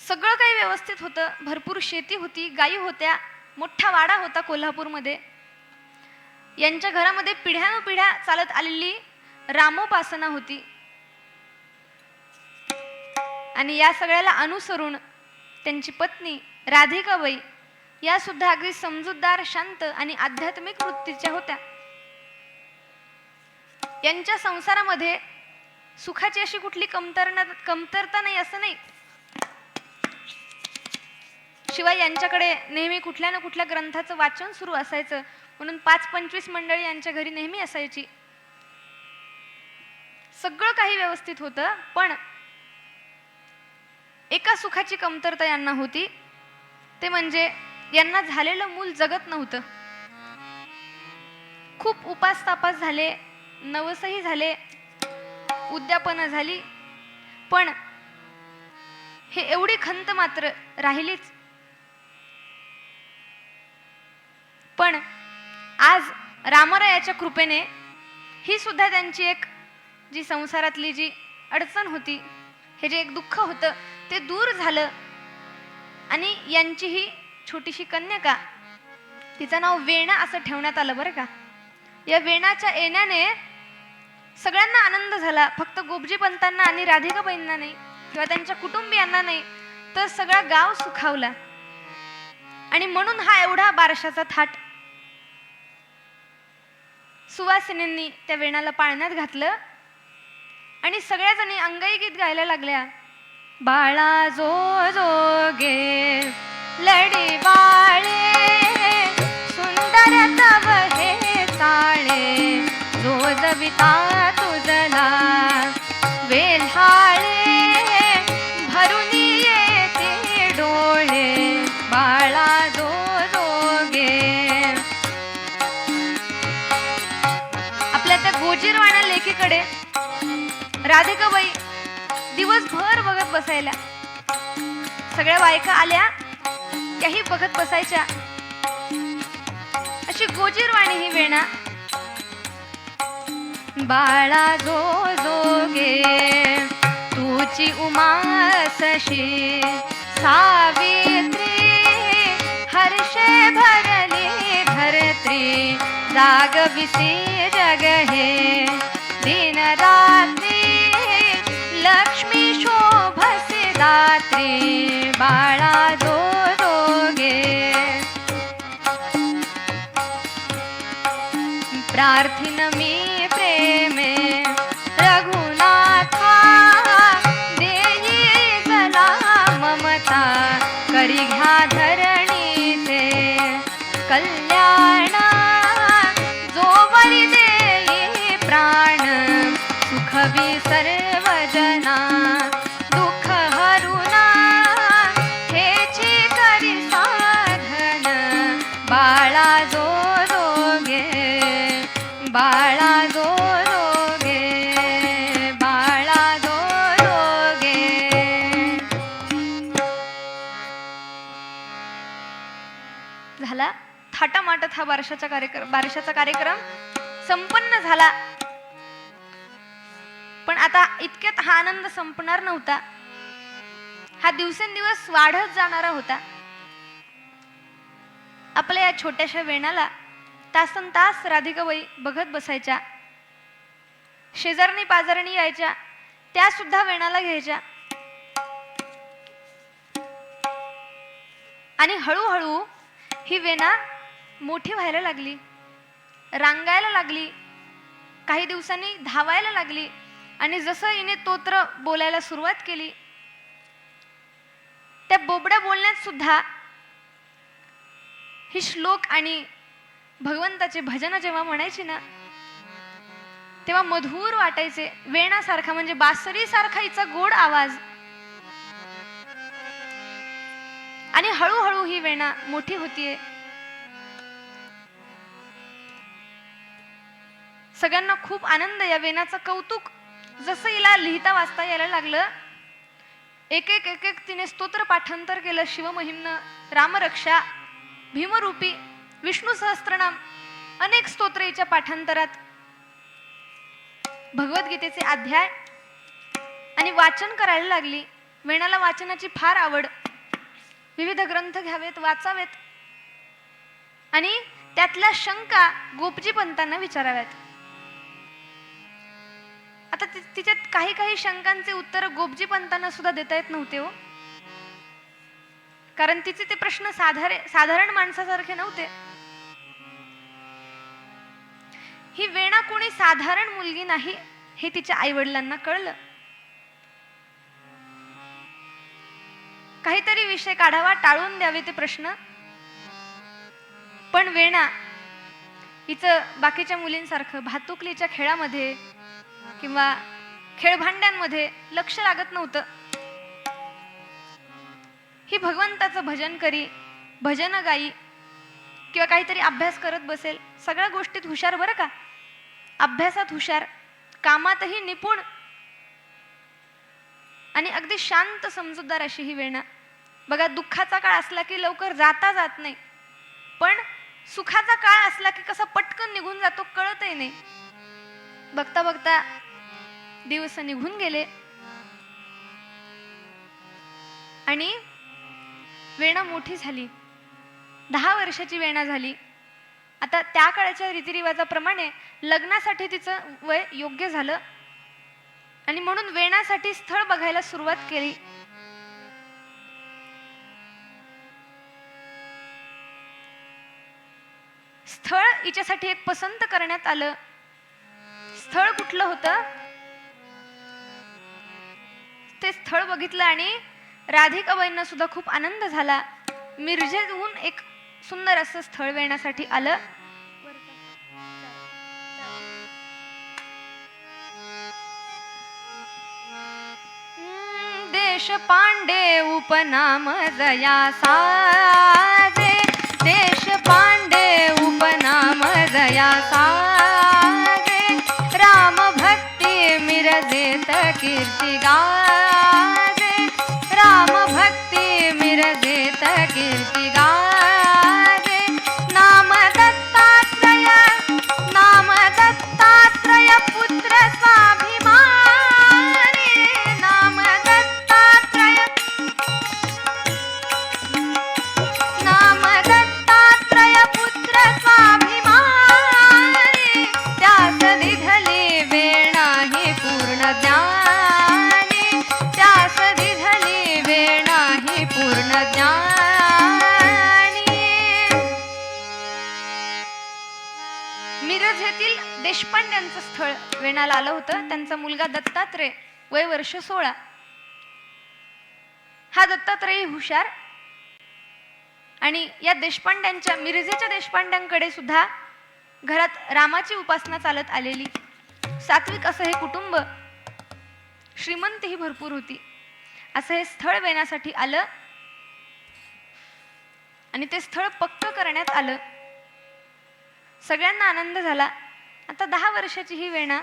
सगळं काही व्यवस्थित होतं, भरपूर शेती होती, गायी होत्या, मोठा वाडा होता कोल्हापूरमध्ये। यांच्या घरामध्ये पिढ्यानुपिढ्या चालत आलेली रामोपासना होती, आणि या सगळ्याला अनुसरून त्यांची पत्नी राधिकाबाई या सुद्धा अगदी समजूतदार, शांत आणि आध्यात्मिक वृत्तीच्या होत्या. यांच्या संसारामध्ये सुखाची अशी कुठली कमतरता नाही असं नाही. शिवाय यांच्याकडे नेहमी कुठल्या ना कुठल्या ग्रंथाचं वाचन सुरू असायचं, म्हणून 5-25 मंडळी यांच्या घरी नेहमी असायची. सगळं काही व्यवस्थित होतं, पण एका सुखाची कमतरता यांना होती, ते म्हणजे यांना झालेलं मूल जगत नव्हतं. खूप उपास तापास झाले, नवसही झाले, उद्यापन झाली, पण हे एवढी खंत मात्र राहिलीच. पण आज रामरायाच्या कृपेने ही सुद्धा त्यांची एक जी संसारातली जी अडचण होती, हे जे एक दुःख होतं ते दूर झालं. आणि यांची ही छोटीशी कन्यका, तिचं नाव वेणा असं ठेवण्यात आलं बरं का. या वेणाच्या येण्याने सगळ्यांना आनंद झाला, फक्त गोपजी पंतांना आणि राधिकाबाईंना नाही किंवा त्यांच्या कुटुंबियांना नाही, तर सगळा गाव सुखावला. आणि म्हणून हा एवढा बारशाचा थाट. सुवासिनींनी त्या वेणाला पाळण्यात घातलं आणि सगळ्या जणी अंगाई गीत गायला लागल्या. बाळा जो जोगे लडी बाळे, सुंदर तव हे चाळे, जो जविता तुझला वेल्हाळे, भरून येते डोळे, बाळा जो जोगे. आपल्या त्या गोजीरवाण्या लेकीकडे राधिकाबाई दिवसभर बघत बसायला. सगळ्या बायका आल्या, त्याही बघत बसायच्या. अशी गोजीरवाणी ही वेणा. बाळा जो जोगे तुची उमासशी, सावित्री हर्षे भरली धरत्री, जागविसी जग हे दिन रात्री, लक्ष्मी शोभसी दात्री, बाळा जो जोगे. प्रार्थिन मी प्रेमे रघुनाथा, देई जला ममता, करी घ्या धरणीचे कल्याण, जोवरी देई प्राण, सुखवी सर्व जना, दुःख हरुना हेची करी साधन, बाळा जो जोगे, बाळा जो जोगे, बाळा जो जोगे. झाला थाटामाटात हा बारशाचा कार्यक्रम संपन्न झाला. पण आता इतक्यात हा आनंद संपणार नव्हता. हा दिवसेंदिवस वाढत जाणारा होता. आपल्या या छोट्याशा वेणाला तासनतास राधिकाबाई बघत बसायच्या. शेजारणी पाजारणी यायच्या, त्या सुद्धा वेणाला घ्यायच्या. आणि हळूहळू ही वेणा मोठी व्हायला लागली, रांगायला लागली, काही दिवसांनी धावायला लागली. आणि जसं हिने तोत्र बोलायला सुरुवात केली, त्या बोबड्या बोलण्यात सुद्धा ही श्लोक आणि भगवंताचे भजन जेव्हा म्हणायची ना, तेव्हा मधुर वाटायचे. वेणासारखा म्हणजे बासरी सारखा हिचा गोड आवाज. आणि हळूहळू ही वेणा मोठी होतीये. सगळ्यांना खूप आनंद, या वेणाचं कौतुक. जसं हिला लिहिता वाचता यायला लागलं, एक एक तिने स्तोत्र पाठांतर केलं. शिवमहिम्न, रामरक्षा, भीमरूपी, विष्णू सहस्त्रनाम, अनेक स्तोत्र हिच्या पाठांतरात, भगवद्गीतेचे अध्याय, आणि वाचन करायला लागली. वेणाला वाचनाची फार आवड. विविध ग्रंथ घ्यावेत, वाचावेत आणि त्यातल्या शंका गोपजी पंतांना विचाराव्यात. आता तिच्यात काही काही शंकांचे उत्तर गोपजी पंतांना सुद्धा देता येत नव्हते हो. कारण तिचे ते प्रश्न साधारण माणसासारखे नव्हते. ही वेणा कोणी साधारण मुलगी नाही हे तिच्या आईवडिलांना कळलं. काहीतरी विषय काढावा, टाळून द्यावे ते प्रश्न. पण वेणा हिचं बाकीच्या मुलींसारखं भातुकलीच्या खेळामध्ये किंवा खेळभांड्यांमध्ये लक्ष लागत नव्हतं. ही भगवंताचं भजन करी, भजन गाई किंवा काहीतरी अभ्यास करत बसेल. सगळ्या गोष्टीत हुशार बरं का, अभ्यासात हुशार, कामातही निपुण आणि अगदी शांत समजूतदार अशी ही वेणा. बघा, दुःखाचा काळ असला की लवकर जाता जात नाही, पण सुखाचा काळ असला की कसा पटकन निघून जातो कळतही नाही. बघता बघता दिवस निघून गेले आणि वेणा मोठी झाली. 10 वर्षाची वेणा झाली. आता त्या काळाच्या रीतिरिवाजाप्रमाणे लग्नासाठी तिचं वय योग्य झालं आणि म्हणून वेणासाठी स्थळ बघायला सुरुवात केली. स्थळ हिच्यासाठी एक पसंत करण्यात आलं. स्थळ कुठलं होतं ते स्थळ बघितलं आणि राधिकाबाईंना सुद्धा खूप आनंद झाला. मिरजेहून एक सुंदर असं स्थळ वेण्यासाठी आलं. देश पांडे उपनाम जया साजे, देश पांडे उपनाम जया साजे, राम भक्ती मिरजेत कीर्ती गाजे, राम भक्ती मिरजेत कीर्ती गाजे. नाम दत्तात्रय, नाम दत्तात्रय पुत्र स्वाभिमानी, नाम दत्तात्रय, नाम दत्तात्रय पुत्र स्वाभिमानी, त्यास दिधली वेणा ही पूर्ण ज्ञानी, त्यास दिधली वेणा ही पूर्ण ज्ञानी. मिरज येथील देशपांड्यांचं स्थळ वेणाला आलं होतं. त्यांचा मुलगा दत्तात्रय, वय वर्ष 16. हा दत्तात्रय हुशार आणि या देशपांड्यांच्या, मिरजेच्या देशपांड्यांकडे सुद्धा घरात रामाची उपासना चालत आलेली. सात्विक असं हे कुटुंब, श्रीमंत ही भरपूर होती. असं हे स्थळ वेण्यासाठी आलं आणि ते स्थळ पक्क करण्यात आलं. सगळ्यांना आनंद झाला. आता 10 वर्षाची ही वेणा,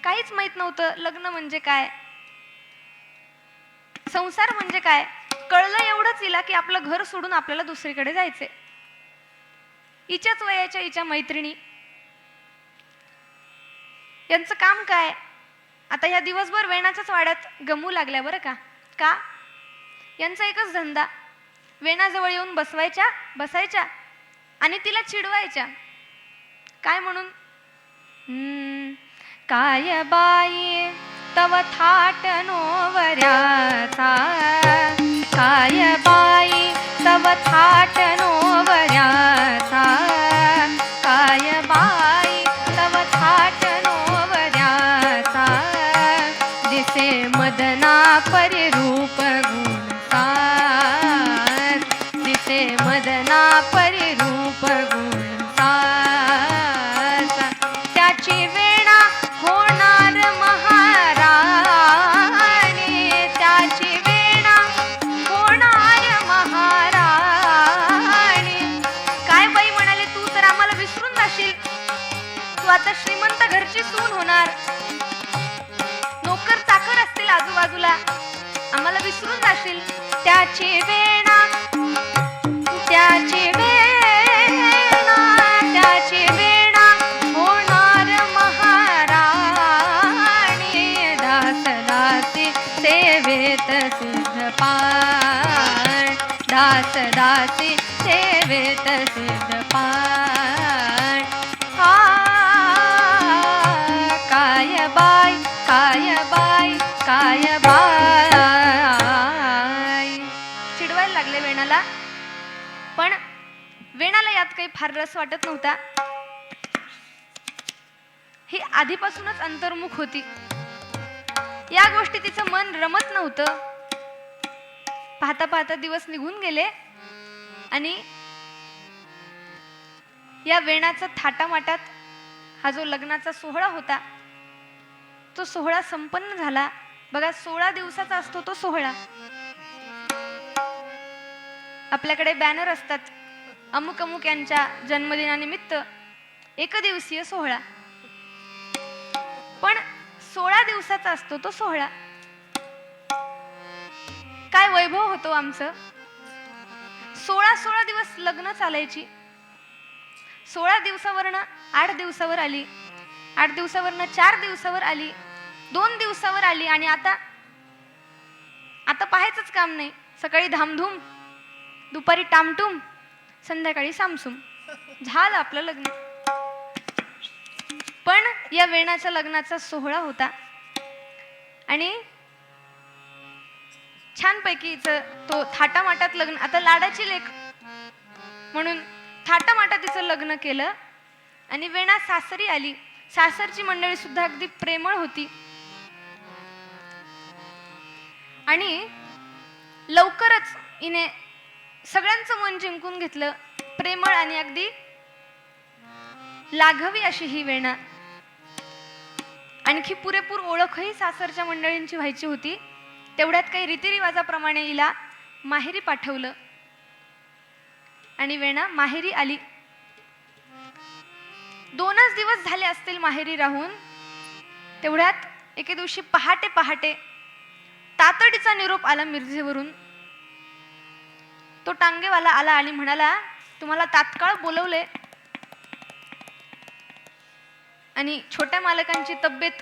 काहीच माहित नव्हतं लग्न म्हणजे काय, संसार म्हणजे काय. कळलं एवढंच हिला की आपलं घर सोडून आपल्याला दुसरीकडे जायचे. हिच्याच वयाच्या हिच्या मैत्रिणी, यांचं काम काय, आता या दिवसभर वेणाच्याच वाड्यात गमू लागल्या बरं का. का, यांचा एकच धंदा, वेणाजवळ येऊन बसायच्या आणि तिला चिडवायच्या. काय म्हणून, काय बाई तव थाट नोवऱ्याचा, काय बाई तव थाट नोवऱ्याचा, काय बाई तव थाट नोवऱ्याचा, दिसे मदना परिरूप गुणसार, दिसे मदना परिरूप गुणसार, त्याची वेणा होणार महाराणी, त्याची वेणा होणार महाराणी. काय बाई म्हणाले, तू तर आम्हाला विसरून जाशील, तू आता श्रीमंत घरची सून होणार, नोकर चाकर असतील आजूबाजूला, आम्हाला विसरून जाशील. त्याची वेणा, त्याची वेणा, त्याची वेणा होणार महाराणी, दास दासी सेवेत सिद्ध पाण, दास दासी सेवेत सिद्ध पाण. काय बाई, काय बाई, काय बाई, चिडवायला काही फार रस वाटत नव्हता. ही आधीपासूनच अंतर्मुख होती. या गोष्टी तिचं मन रमत नव्हतं. पाहता पाहता दिवस निघून गेले आणि या वेणाचा थाटामाटात हा जो लग्नाचा सोहळा होता तो सोहळा संपन्न झाला. बघा, 16 दिवसाचा असतो तो सोहळा. आपल्याकडे बॅनर असतात, अमुक अमुक यांच्या जन्मदिनानिमित्त एकदिवसीय सोहळा. पण 16 दिवसाचा असतो तो सोहळा. काय वैभव होतो आमचं. 16 दिवस लग्न चालायची. 16 दिवसावरनं 8 दिवसावर आली, 8 दिवसावरनं 4 दिवसावर आली, 2 दिवसावर आली आणि आता पाहायचंच काम नाही. सकाळी धामधूम, दुपारी टामटूम, संध्याकाळी सामसूम. झालं आपलं लग्न. पण या वेणाच्या लग्नाचा सोहळा होता आणि छानपैकी तो थाटामाटात लग्न. आता लाडाची लेक म्हणून थाटामाटात तिचं लग्न केलं आणि वेणा सासरी आली. सासरची मंडळी सुद्धा अगदी प्रेमळ होती आणि लवकरच हिने सगळ्यांचं मन जिंकून घेतलं. प्रेमळ आणि अगदी लाघवी अशी ही वेणा. आणखी पुरेपूर ओळखही सासरच्या मंडळींची व्हायची होती. तेवढ्यात काही रीतिरिवाजाप्रमाणे हिला माहेरी पाठवलं आणि वेणा माहेरी आली. 2च दिवस झाले असतील माहेरी राहून. तेवढ्यात एके दिवशी पहाटे पहाटे तातडीचा निरोप आला मिरजेवरून. तो टांगेवाला आला आणि म्हणाला, तुम्हाला तात्काळ बोलवले आणि छोट्या मालकांची तब्येत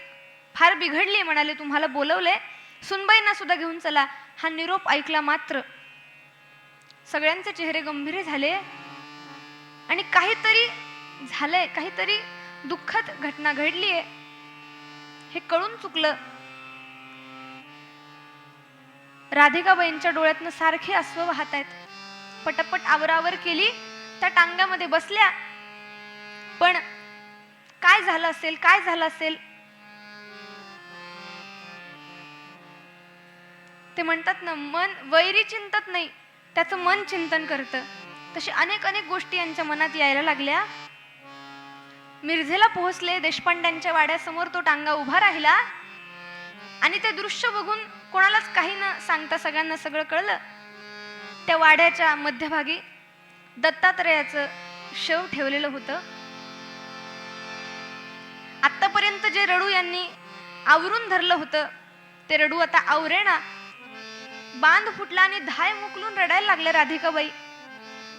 फार बिघडली, म्हणाले तुम्हाला बोलवले, सुनबाईंना सुद्धा घेऊन चला. हा निरोप ऐकला मात्र सगळ्यांचे चेहरे गंभीर झाले आणि काहीतरी झालंय, काहीतरी दुःखद घटना घडलीये हे कळून चुकलं. राधिकाबाईंच्या डोळ्यातनं सारखे अश्रू वाहत आहेत. पटपट आवरावर केली, त्या टांग्यामध्ये बसल्या. पण काय झालं असेल, काय झालं असेल. ते म्हणतात ना, मन वैरी चिंतत नाही, त्याचं मन चिंतन करतं. तशी अनेक अनेक गोष्टी यांच्या मनात यायला लागल्या. मिरजेला पोहोचले. देशपांड्यांच्या वाड्यासमोर तो टांगा उभा राहिला आणि ते दृश्य बघून कोणालाच काही न सांगता सगळ्यांना सगळं कळलं. त्या वाड्याच्या मध्यभागी दत्तात्रयाचं शव ठेवलेलं होतं. आतापर्यंत जे रडू यांनी आवरून धरलं होतं ते रडू आता आवरेना. बांध फुटला आणि धाय मुकलून रडायला लागले राधिकाबाई.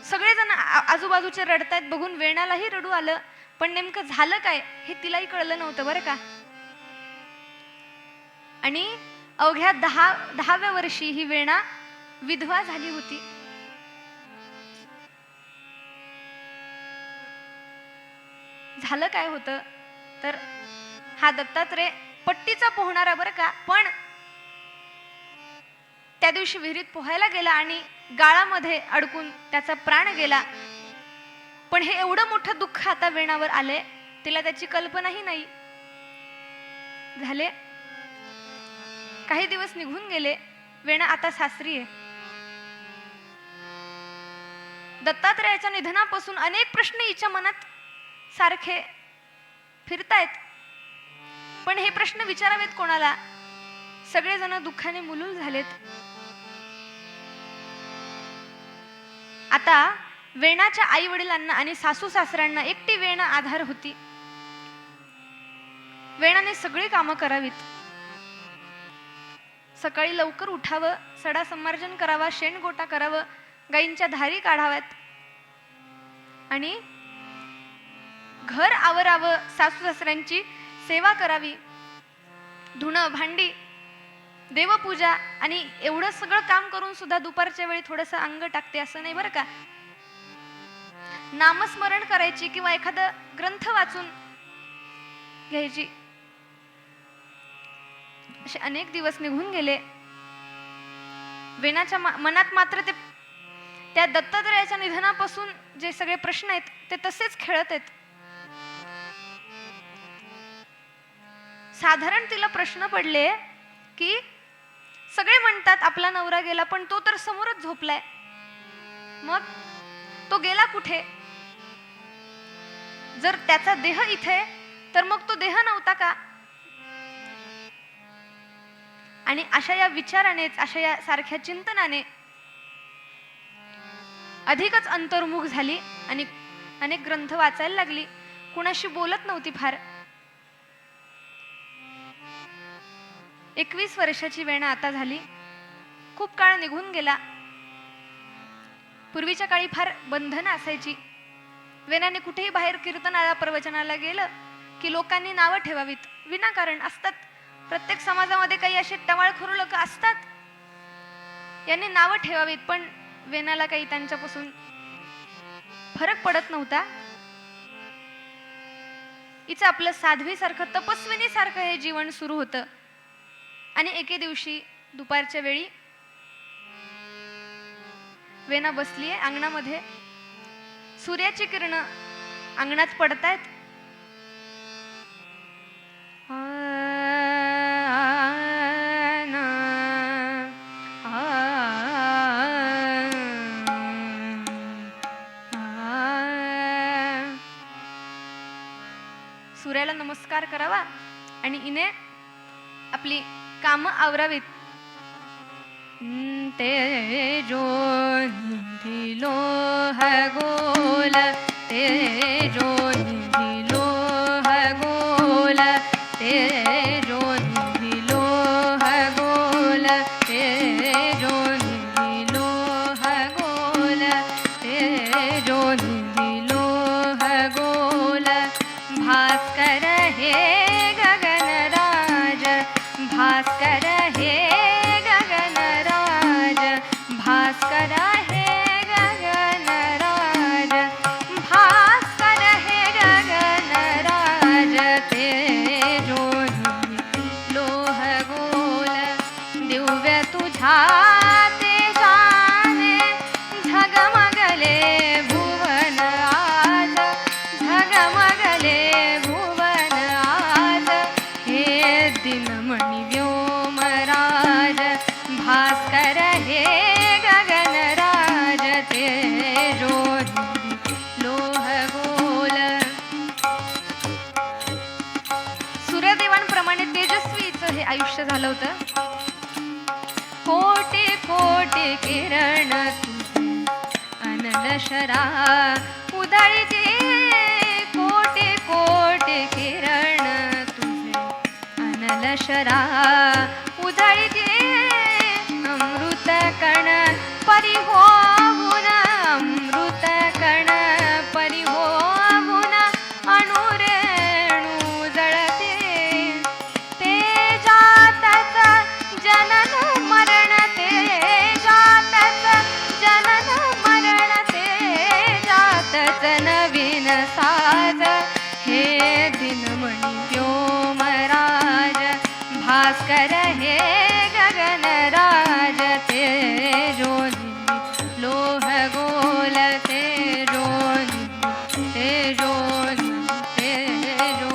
सगळेजण आजूबाजूचे रडतायत बघून वेणालाही रडू आलं. पण नेमकं झालं काय हे तिलाही कळलं नव्हतं बरं का. आणि अवघ्या 10व्या वर्षी ही वेणा विधवा झाली होती. झालं काय होतं तर हा दत्तात्रय पट्टीचा पोहणारा बरं का, पण त्या दिवशी विहिरीत पोहायला गेला आणि गाळामध्ये अडकून त्याचा प्राण गेला. पण हे एवढं मोठं दुःख आता वेणावर आले, तिला त्याची कल्पनाही नाही. झाले काही दिवस निघून गेले. वेणा आता सासरी आहे. दत्तात्रयाच्या निधनापासून अनेक प्रश्न हिच्या मनात सारखे फिरतायत. पण हे प्रश्न विचारावेत कोणाला. सगळेजण दुःखाने मुलूल झालेत. आता वेणाच्या आई वडिलांना आणि सासू सासऱ्यांना एकटी वेणा आधार होती. वेणाने सगळी कामं करावीत. सकाळी लवकर उठावं, सडा संमार्जन करावा, शेणगोटा करावं, गाईंच्या धारी काढाव्यात आणि घर आवरावं, सासू सासऱ्यांची सेवा करावी, धुणं भांडी, देवपूजा. आणि एवढं सगळं काम करून सुद्धा दुपारच्या वेळी थोडंसं अंग टाकते असं नाही बरं का. नामस्मरण करायची किंवा एखादा ग्रंथ वाचून घ्यायची. असे अनेक दिवस निघून गेले. वेणाच्या मनात मात्र त्या दत्तात्रयाच्या निधनापासून जे सगळे प्रश्न आहेत ते तसेच खेळत आहेत. साधारण तिला प्रश्न पडले की सगळे म्हणतात आपला नवरा गेला, पण तो तर समोरच झोपलाय, मग तो गेला कुठे? जर त्याचा देह इथे तर मग तो देह नव्हता का? आणि अशा या विचारानेच, अशा या सारख्या चिंतनाने अधिकच अंतर्मुख झाली आणि अनेक ग्रंथ वाचायला लागली. कुणाशी बोलत नव्हती फार. 21 वर्षाची वेणा आता झाली. खूप काळ निघून गेला. पूर्वीच्या काळी फार बंधनं असायची. वेणाने कुठेही बाहेर कीर्तनाला, प्रवचनाला गेलं की लोकांनी नावं ठेवावीत. विनाकारण असतात. प्रत्येक समाजामध्ये काही असे टवाळखोर लोक असतात. यांनी नावं ठेवावीत, पण वेणाला काही त्यांच्यापासून फरक पडत नव्हता. हिचं आपलं साध्वीसारखं, तपस्विनीसारखं हे जीवन सुरू होतं. आणि एके दिवशी दुपारच्या वेळी वेणा बसलीये अंगणामध्ये. सूर्याची किरण अंगणात पडतायत. सूर्याला नमस्कार करावा आणि इने आपली काम आवरावीत. तेजो निधिलो गोल, तेजो निधिलो गोल, तेजो निधिलो गोल, तेजो निधिलो गोल, तेजो निधिलो गोल. भास्कर हे गगनराज, भास्कर हे गगनराज, भास्कर हे गगनराज, भास्कर हे गगनराज. तेजो लोह गोल, दिव्य तुझा तेजाने झगमगले भुवन आज, झगमगले भुवन आज. हे दिनमणि व्योमराज, भास्कर हे गगनराज. तेजो लोह गोल. सूर्यदेवांप्रमाणे तेजस्वीचं हे आयुष्य झालं होतं. कोटी कोटी किरण तुझे अनल शरा उधळीते, कोटी कोटी किरण तुझे अनल शरा उधळीते. अमृत कण परिहोवून, अमृत कण परिहोवून अणुरेणू जळते. तेजातच जनन मरण, तेजातच जनन मरण, तेजातच नवीन साज. हे दिनमणि व्योमराज, भास्कर हे गगनराज. तेजो लोह गोल, तेजो तेजो तेजो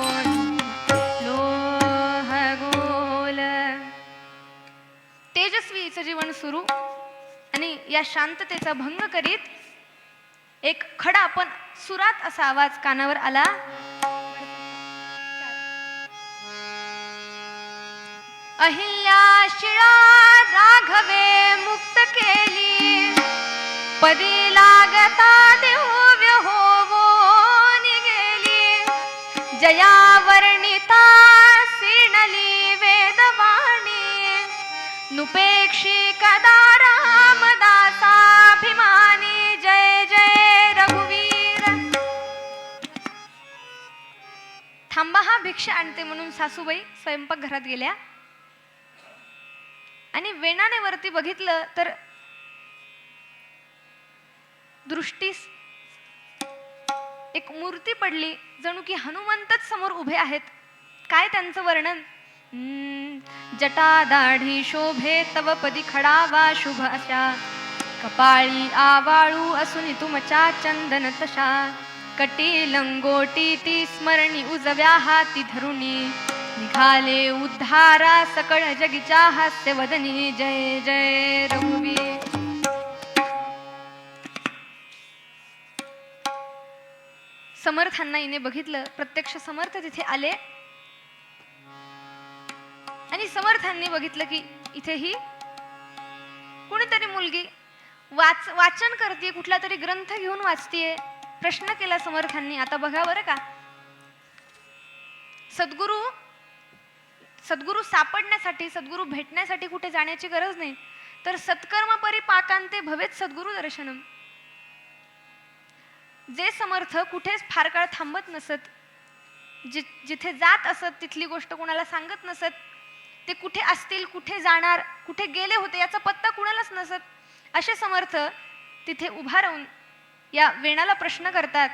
लोह गोल. तेजस्वीचं जीवन सुरू. आणि या शांततेचा भंग करीत एक खडा पण सुरात असा आवाज कानावर आला. अहिल्या शिळा राघवे मुक्त केली, पदी लागता दिव्य होवून गेली. जया वर्णिता सिणली वेदवाणी, नुपेक्षी कदा रामदासाभिमानी. जय जय रघुवीर. थांबा, हा भिक्षा आणते म्हणून सासूबाई स्वयंपाकघरात गेल्या. आणि वेणाने वरती बघितलं तर दृष्टीस एक मूर्ती पडली, जणू की हनुमंतच समोर उभे आहेत. काय त्यांचं वर्णन? जटा दाढी शोभे तव पदी खडावा शुभ अशा, कपाळी आवाळू असून तुमच्या चंदन तशा, कटी लंगोटी ती स्मरणी उजव्या हाती धरुणी, निघाले उद्धारा सकळ जगीच्या हास्यवदनी. जय जय रघुवीर. समर्थांना हिने बघितलं, प्रत्यक्ष समर्थ तिथे आले आणि समर्थांनी बघितलं की इथे ही कुणीतरी मुलगी वाचन करते, कुठला तरी ग्रंथ घेऊन वाचतीये. प्रश्न केला समर्थांनी, आता बघा बरं का, सद्गुरू सापडण्यासाठी, सद्गुरू भेटण्यासाठी कुठे जाण्याची गरज नाही, तर सत्कर्म परिपाकांते भवेत सद्गुरू दर्शनम. जे समर्थ कुठेच फार काळ थांबत नसत, जिथे जात असत तिथली गोष्ट कुणाला सांगत नसत, ते कुठे असतील, कुठे जाणार, कुठे गेले होते याचा पत्ता कुणालाच नसत, असे समर्थ तिथे उभा राहून या वेणाला प्रश्न करतात.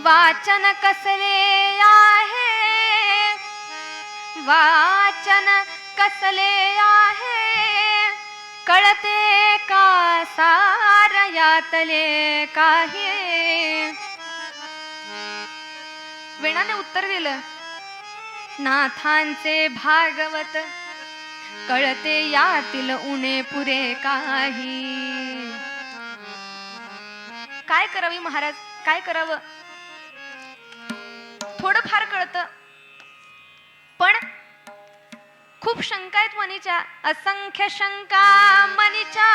वाचन कसले आहे, वाचन कसले आहे, कळते का सार यातले काही. वेणाने उत्तर दिलं, नाथांचे भागवत कळते यातील उणे पुरे काही. काय करावी महाराज, काय करावं, थोडं फार कळतं पण खूप शंका आहेत मनीच्या, असंख्य शंका मनीच्या.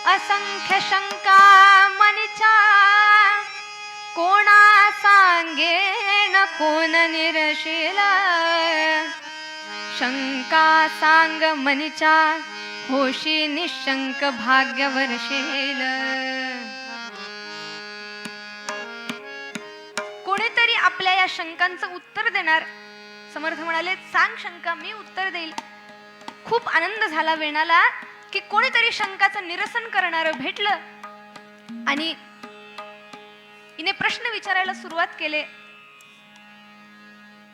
असंख्य शंका मनीच्या, कोणा सांगेन कोण निरशील. शंका सांग मनीच्या, होशी निशंक भाग्य वर्षेल. कोणीतरी आपल्या या शंकांचं उत्तर देणार. समर्थ म्हणाले, सांग शंका, मी उत्तर देईल. खूप आनंद झाला वेणाला की कोणीतरी शंकाचं निरसन करणारं भेटलं. आणि हिने प्रश्न विचारायला सुरुवात केले.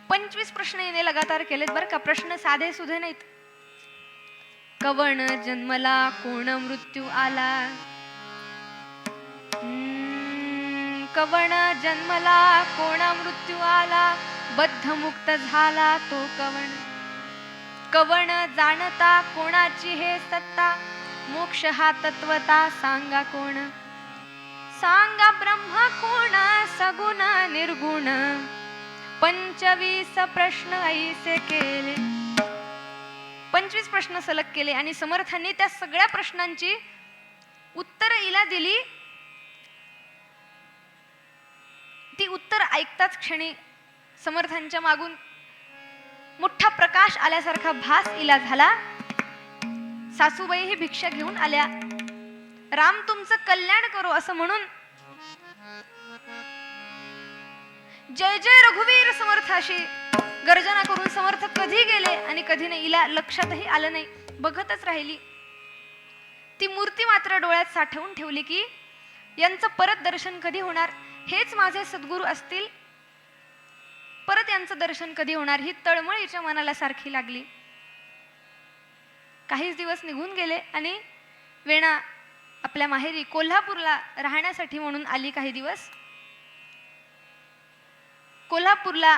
25 प्रश्न हिने लगातार केलेत बरं का. प्रश्न साधे सुधे नाहीत. कवण जन्मला, कोण मृत्यू आला, कवण जन्मला, कोण मृत्यू आला, बद्ध मुक्त झाला तो कवण. कवण जाणता कोणाची हे सत्ता, मोक्ष हा तत्वता सांगा कोण. सांगा ब्रह्म कोण, सगुण निर्गुण. 25 प्रश्न ऐसे केले. 25 प्रश्न सलग केले आणि समर्थांनी त्या सगळ्या प्रश्नांची उत्तर हिला दिली. ती उत्तर ऐकताच क्षणी समर्थांच्या मागून मोठा प्रकाश आल्यासारखा भास हिला झाला. सासूबाई ही भिक्षा घेऊन आल्या. राम तुमचं कल्याण करो असं म्हणून जय जय रघुवीर समर्थ अशी गर्जना करून समर्थ कधी गेले आणि कधी नाही हिला लक्षातही आलं नाही. बघतच राहिली. ती मूर्ती मात्र डोळ्यात साठवून ठेवली की यांचं परत दर्शन कधी होणार, हेच माझे सद्गुरू असतील, परत यांचं दर्शन कधी होणार, ही तळमळ हिच्या मनाला सारखी लागली. काहीच दिवस निघून गेले आणि वेणा आपल्या माहेरी कोल्हापूरला राहण्यासाठी म्हणून आली. काही दिवस कोल्हापूरला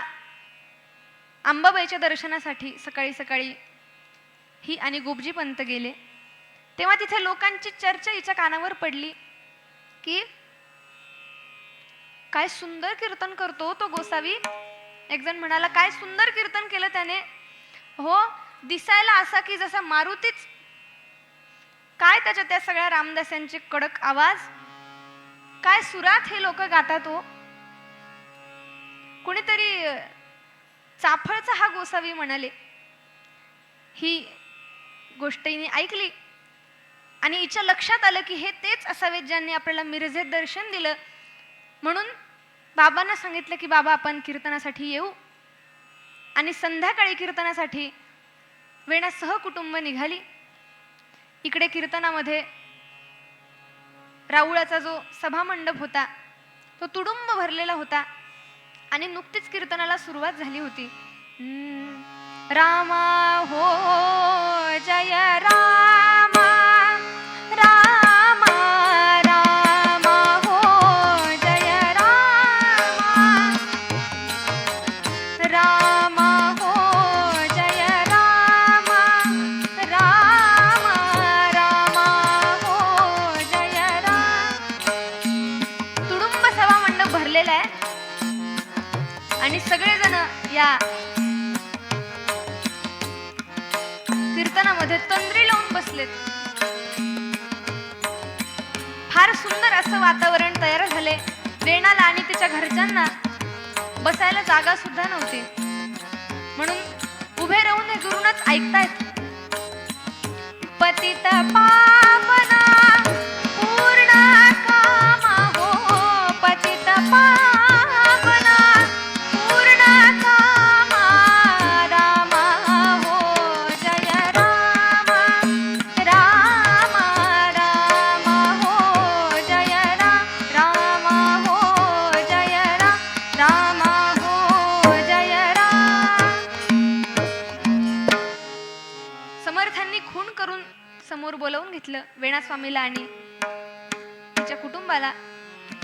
अंबाबाईच्या दर्शनासाठी सकाळी सकाळी ही आणि गोबजी पंत गेले. तेव्हा तिथे लोकांची चर्चा हिच्या कानावर पडली की काय सुंदर कीर्तन करतो तो गोसावी. एक जण म्हणाला, काय सुंदर कीर्तन केलं त्याने, हो दिसायला असा की जसा मारुतीच. काय त्याच्या त्या सगळ्या रामदासांचे कडक आवाज, काय सुरात हे लोक गातात. हो कुणीतरी चाफळचा हा गोसावी म्हणाले. ही गोष्ट हिने ऐकली आणि हिच्या लक्षात आलं की हे तेच असावेत ज्यांनी आपल्याला मिरजेत दर्शन दिलं. म्हणून बाबांना सांगितलं की बाबा आपण कीर्तनासाठी येऊ. आणि संध्याकाळी कीर्तनासाठी वेणा सहकुटुंब निघाली. इकडे कीर्तनामध्ये राऊळाचा जो सभामंडप होता तो तुडुंब भरलेला होता आणि नुकतीच कीर्तनाला सुरुवात झाली होती. रामा हो जय रामा, रामा रामा हो जय रामा, रामा हो जय रामा, रामा रामा हो जय राम. तुडुंब सभा मंडप भरलेला आहे आणि सगळेजण या कीर्तनामध्ये तंद्री लावून बसलेत. फार सुंदर असं वातावरण तयार झाले. वेणाला आणि तिच्या घरच्यांना बसायला जागा सुद्धा नव्हती, म्हणून उभे राहून हे दुरूनच ऐकतायत. पतित पावना पूर्ण कामा हो, पतित पावना पूर्ण कामा, रामा हो जय रामा, रामा रामा हो जय राम, रामा हो जय राम, रामा हो जय राम. समर्थांनी खून करून समोर बोलावून घेतलं वेणास्वामीला आणि तिच्या कुटुंबाला.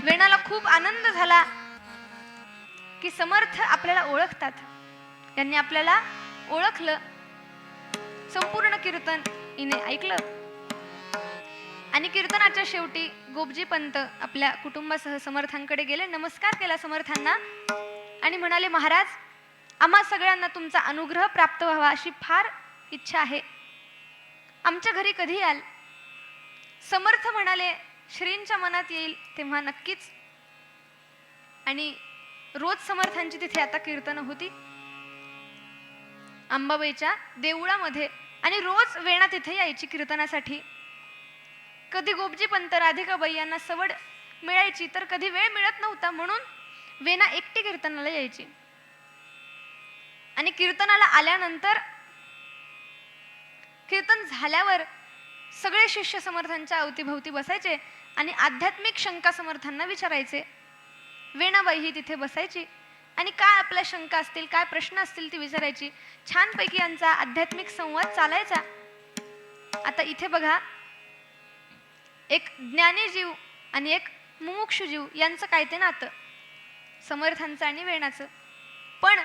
वेणाला खूप आनंद झाला की समर्थ आपल्याला ओळखतात, त्यांनी आपल्याला ओळखलं. संपूर्ण कीर्तन हिने ऐकलं आणि कीर्तनाच्या शेवटी गोपजी पंत आपल्या कुटुंबासह समर्थांकडे गेले, नमस्कार केला समर्थांना आणि म्हणाले, महाराज, आम्हा सगळ्यांना तुमचा अनुग्रह प्राप्त व्हावा अशी फार इच्छा आहे. आमच्या घरी कधी याल? समर्थ म्हणाले, श्रींच्या मनात येईल तेव्हा नक्कीच. आणि रोज समर्थांची तिथे आता कीर्तन होती अंबाबाईच्या देवळामध्ये आणि रोज वेणा तिथे यायची कीर्तनासाठी. कधी गोपजी पंत राधिकाबाई यांना सवड मिळायची तर कधी वेळ मिळत नव्हता, म्हणून वेणा एकटी कीर्तनाला यायची. आणि कीर्तनाला आल्यानंतर कीर्तन झाल्यावर सगळे शिष्य समर्थांच्या अवतीभोवती बसायचे आणि आध्यात्मिक शंका समर्थांना विचारायचे. वेणाबाई ही तिथे बसायची आणि काय आपल्या शंका असतील, काय प्रश्न असतील ती विचारायची. छानपैकी यांचा आध्यात्मिक संवाद चालायचा. आता इथे बघा, एक ज्ञानी जीव आणि एक मुमुक्षु जीव यांचं काय ते नातं, समर्थांचं आणि वेणाचं. पण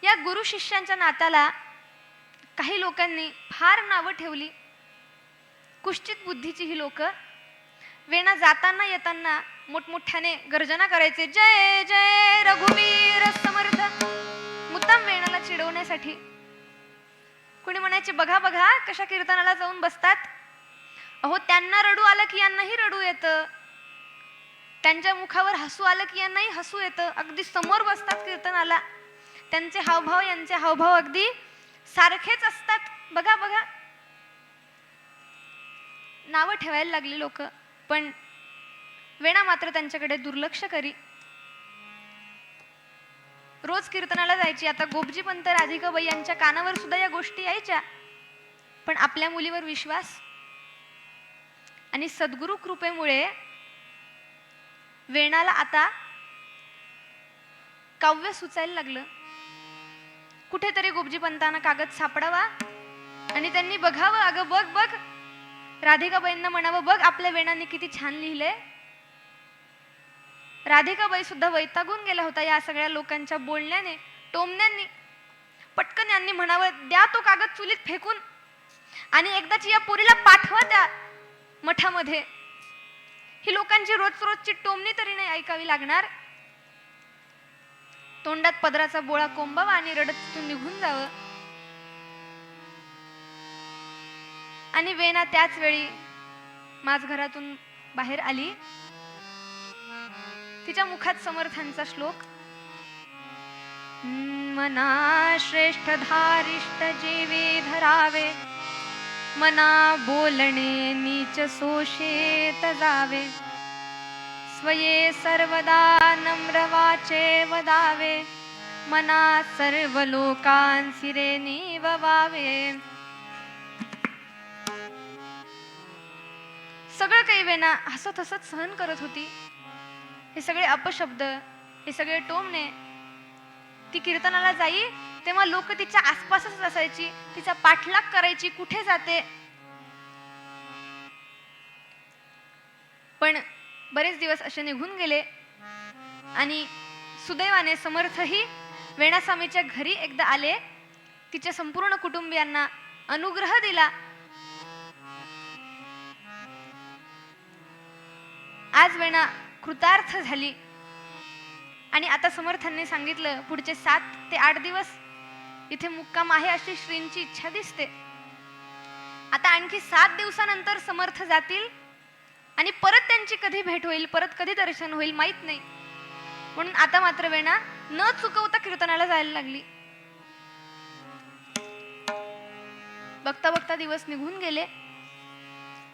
या गुरु शिष्यांच्या नात्याला काही लोकांनी फार नावं ठेवली. कुष्ठित बुद्धीची ही लोक वेणा जाताना येताना मोठमोठ्याने गर्जना करायचे, जय जय रघुवीर समर्थ, मुद्दाम वेणाला चिडवण्यासाठी. कुणी म्हणायचे, बघा बघा कशा कीर्तनाला जाऊन बसतात. अहो, त्यांना रडू आलं की यांनाही रडू येतं, त्यांच्या मुखावर हसू आलं की यांनाही हसू येतं. अगदी समोर बसतात कीर्तनाला, त्यांचे हावभाव यांचे हावभाव अगदी सारखेच असतात. बघा बघा, नावं ठेवायला लागली लोक. पण वेणा मात्र त्यांच्याकडे दुर्लक्ष करी. रोज कीर्तनाला जायची. आता गोपजी पंत राधिकाबाई यांच्या कानावर सुद्धा या गोष्टी यायच्या, पण आपल्या मुलीवर विश्वास आणि सद्गुरु कृपेमुळे वेणाला आता काव्य सुचायला लागलं. कुठेतरी गोपजी पंतांना कागद सापडावा आणि त्यांनी बघावं, अगं बघ बघ, राधिकाबाईंना म्हणावं, बघ आपल्या वेणाने किती छान लिहिलंय. राधिकाबाई सुद्धा वैतागून गेला होता या सगळ्या लोकांच्या बोलण्याने, टोमण्यांनी. पटकन यांनी म्हणावं, द्या तो कागद चुलीत फेकून आणि एकदाची या पोरीला पाठवा त्या मठामध्ये. ही लोकांची रोजची टोमणी तरी नाही ऐकावी लागणार. तोंडात पदराचा बोळा कोंबावा आणि रडत तिथून निघून जावं. आणि वेणा त्याच वेळी माझ घरातून बाहेर आली. तिच्या मुखात समर्थांचा श्लोक, मना श्रेष्ठ धारिष्ट जीवे धरावे, मना बोलणे नीच सोशेत जावे, स्वये सर्वदा नम्र वाचे वदावे, मना सर्व लोकांसी रे निववावे. सगळं काही वेणा हसत हसत सहन करत होती. हे सगळे अपशब्द, हे सगळे टोमणे. ती कीर्तनाला जाई तेव्हा लोक तिच्या आसपासच असायची, तिचा पाठलाग करायची, कुठे जाते. पण बरेच दिवस असे निघून गेले आणि सुदैवाने समर्थही वेणास्वामीच्या घरी एकदा आले. तिच्या संपूर्ण कुटुंबियांना अनुग्रह दिला. आज वेणा कृतार्थ झाली आणि आता समर्थांनी सांगितलं पुढचे 7 ते 8 दिवस इथे मुक्काम आहे अशी श्रींची इच्छा दिसते. आता आणखी 7 दिवसानंतर समर्थ जातील आणि परत त्यांची कधी भेट होईल, परत कधी दर्शन होईल माहित नाही. म्हणून आता मात्र वेणा न चुकवता कीर्तनाला जायला लागली. बघता बघता दिवस निघून गेले.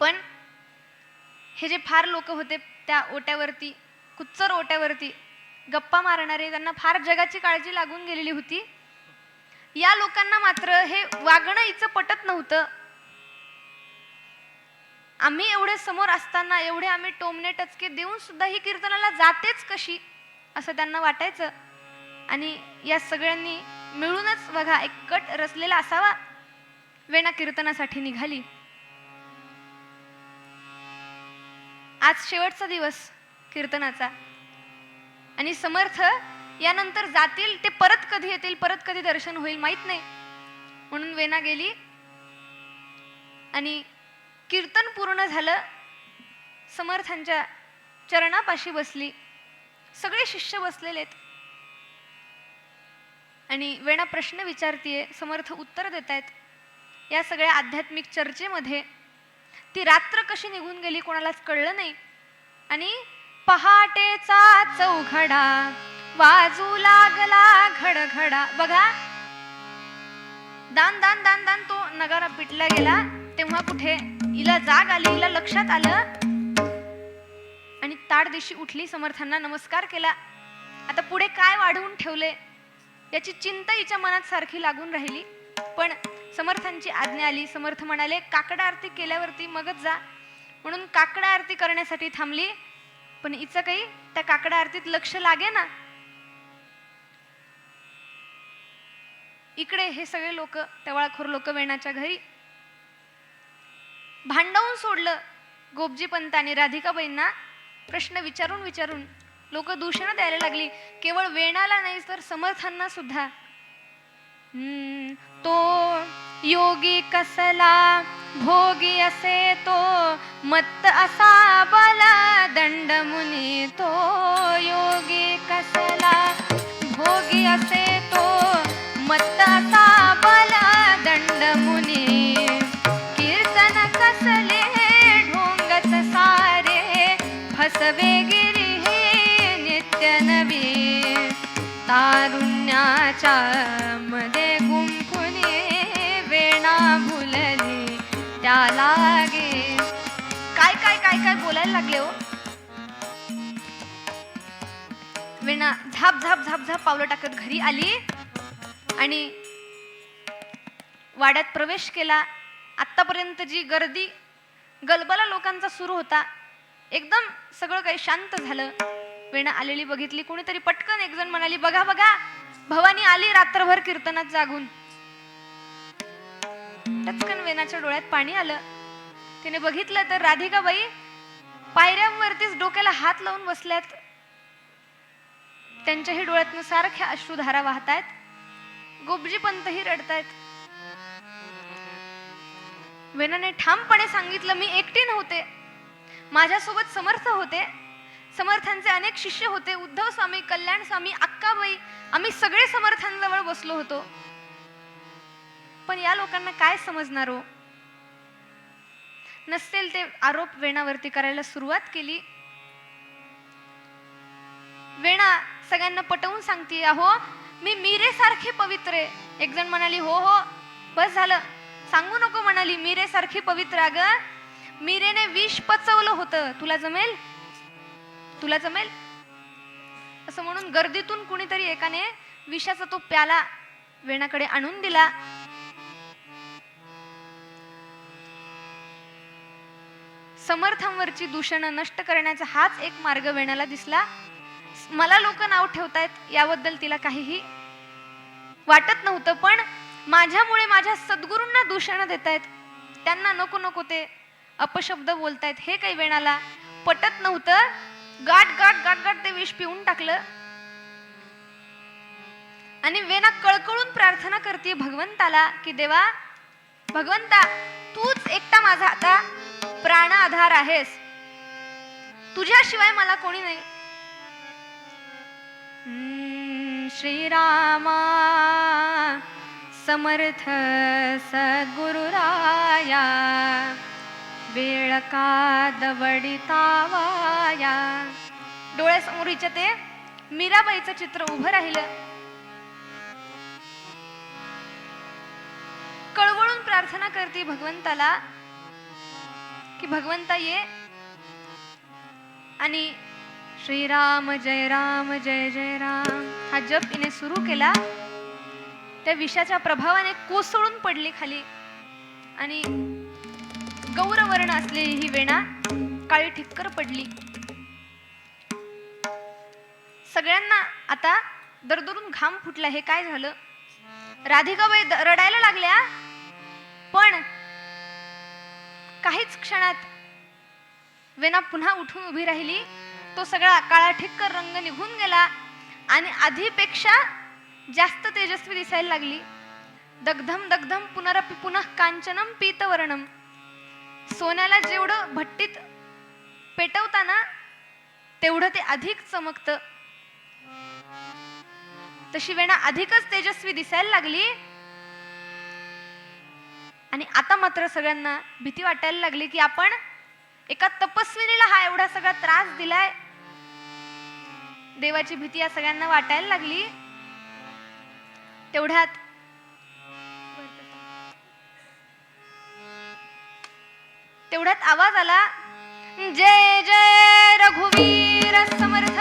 पण हे जे फार लोक होते त्या ओट्यावरती, कुच्चर ओट्यावरती गप्पा मारणारे, त्यांना फार जगाची काळजी लागून गेलेली होती. या लोकांना मात्र हे वागणं हिचं पटत नव्हतं. आम्ही एवढे समोर असताना एवढे आम्ही टोमणे टचके देऊन सुद्धा ही कीर्तनाला जातेच कशी असं त्यांना वाटायचं. आणि या सगळ्यांनी मिळूनच बघा एक गट रचलेला असावा. वेणा कीर्तनासाठी निघाली. आज शेवटचा दिवस कीर्तनाचा आणि समर्थ यानंतर जातील, ते परत कधी येतील, परत कधी दर्शन होईल माहित नाही. म्हणून वेणा गेली आणि कीर्तन पूर्ण झालं. समर्थांच्या चरणापाशी बसली. सगळे शिष्य बसलेलेत आणि वेणा प्रश्न विचारतीये, समर्थ उत्तर देतायत. या सगळ्या आध्यात्मिक चर्चेमध्ये ती रात्र कशी निघून गेली कोणालाच कळलं नाही. आणि पहाटेचा चौघडा वाजू लागला घडघडा. बघा, दान दान दान दान तो नगारा पिटला गेला तेव्हा कुठे हिला जाग आली, हिला लक्षात आलं आणि ताडदिशी उठली, समर्थांना नमस्कार केला. आता पुढे काय वाढवून ठेवले याची चिंता हिच्या मनात सारखी लागून राहिली. पण समर्थांची आज्ञा आली. समर्थ म्हणाले काकडा आरती केल्यावरती मगच जा. म्हणून काकडा आरती करण्यासाठी थांबली. पण हिचं काही त्या काकडा आरतीत लक्ष लागे ना. इकडे हे सगळे लोक, टवाळखोर लोक वेणाच्या घरी भांडवून सोडलं. गोपजी पंत आणि राधिकाबाईंना प्रश्न विचारून विचारून लोक दूषण द्यायला लागली. केवळ वेणाला नाही तर समर्थांना सुद्धा. तो योगी कसला भोगी असे तो मत्त असा बला दंड मुनी. तो योगी कसला भोगी असे तो मत्त असा बला दंड मुनी. कीर्तन कसले ढोंगच सारे फसवे गिरी हे नित्य नवी. तारुण्याच्या मध्ये गुंफुनी वेणा भुलली त्या लागे. काय काय काय काय बोलायला लागले हो. वेणा झाप झाप झाप झाप पावलं टाकत घरी आली आणि वाड्यात प्रवेश केला. आत्तापर्यंत जी गर्दी गलबला लोकांचा सुरू होता, एकदम सगळं काही शांत झालं. वेणा आलेली बघितली. कोणीतरी पटकन एक जण म्हणाली, बघा बघा भवानी आली रात्रभर कीर्तनात जागून. टचकन वेणाच्या डोळ्यात पाणी आलं. तिने बघितलं तर राधिकाबाई पायऱ्यांवरतीच डोक्याला हात लावून बसल्यात. त्यांच्याही डोळ्यातनं सारख्या अश्रुधारा वाहतायत. गोपजी पंतही रडतायत. वेणाने ठामपणे सांगितलं, मी एकटी नव्हते, माझ्यासोबत समर्थ होते. समर्थांचे अनेक शिष्य होते. उद्धव स्वामी, कल्याण स्वामी, अक्काबाई, आम्ही सगळे समर्थांजवळ बसलो होतो. पण या लोकांना काय समजणार हो. नसतील ते आरोप वेणावरती करायला सुरुवात केली. वेणा सगळ्यांना पटवून सांगते, अहो मी मीरेसारखी पवित्र आहे. एक जण म्हणाली, हो हो बस झालं, सांगू नको म्हणाली. मीरेसारखी पवित्र. अगं मीरेने विष पचवलं होतं, तुला जमेल, तुला जमेल असं म्हणून गर्दीतून कुणीतरी एकाने विषाचा तो प्याला वेणाकडे आणून दिला. समर्थांवरची दूषणं नष्ट करण्याचा हाच एक मार्ग वेणाला दिसला. मला लोक नाव ठेवतायत याबद्दल तिला काहीही वाटत नव्हतं, पण माझ्यामुळे माझ्या सद्गुरूंना दूषण देतायत, त्यांना नको नको ते अपशब्द बोलतायत, हे काही वेणाला पटत नव्हतं. गाठ गाठ गाठ गाठ ते विष पिऊन टाकलं आणि वेणा कळकळून प्रार्थना करते भगवंताला की देवा, भगवंता, तूच एकटा माझा आता प्राण आधार आहेस, तुझ्याशिवाय मला कोणी नाही. श्रीरामा समर्थ सद्गुरुराया, वेळ का दवडितावाया. डोळ्यासमोर हिच्या ते मीराबाईचं चित्र उभं राहिलं. कळवळून प्रार्थना करते भगवंताला की भगवंता ये, आणि श्रीराम जय राम जय जय राम हा जप तिने सुरू केला. त्या विषाच्या प्रभावाने कोसळून पडली खाली आणि गौरवर्ण असलेली ही वेणा काळी ठिक्कर पडली. सगळ्यांना आता दरदरून घाम फुटला. हे काय झालं? राधिकाबाई रडायला लागल्या, पण काहीच क्षणात वेणा पुन्हा उठून उभी राहिली. तो सगळा काळा ठिक्कर रंग निघून गेला आणि आधीपेक्षा जास्त तेजस्वी दिसायला लागली. दग्धम दग्धम पुनरपि पुनः कांचनम पीतवर्णम. सोन्याला जेवढं भट्टीत पेटवताना तेवढं ते अधिक चमकतं, तशी वेणा अधिकच तेजस्वी दिसायला लागली. आणि आता मात्र सगळ्यांना भीती वाटायला लागली की आपण एका तपस्विनीला हा एवढा सगळा त्रास दिलाय. देवाची भीती या सगळ्यांना वाटायला लागली. तेवढ्यात आवाज आला, जय जय रघुवीर समर्थ,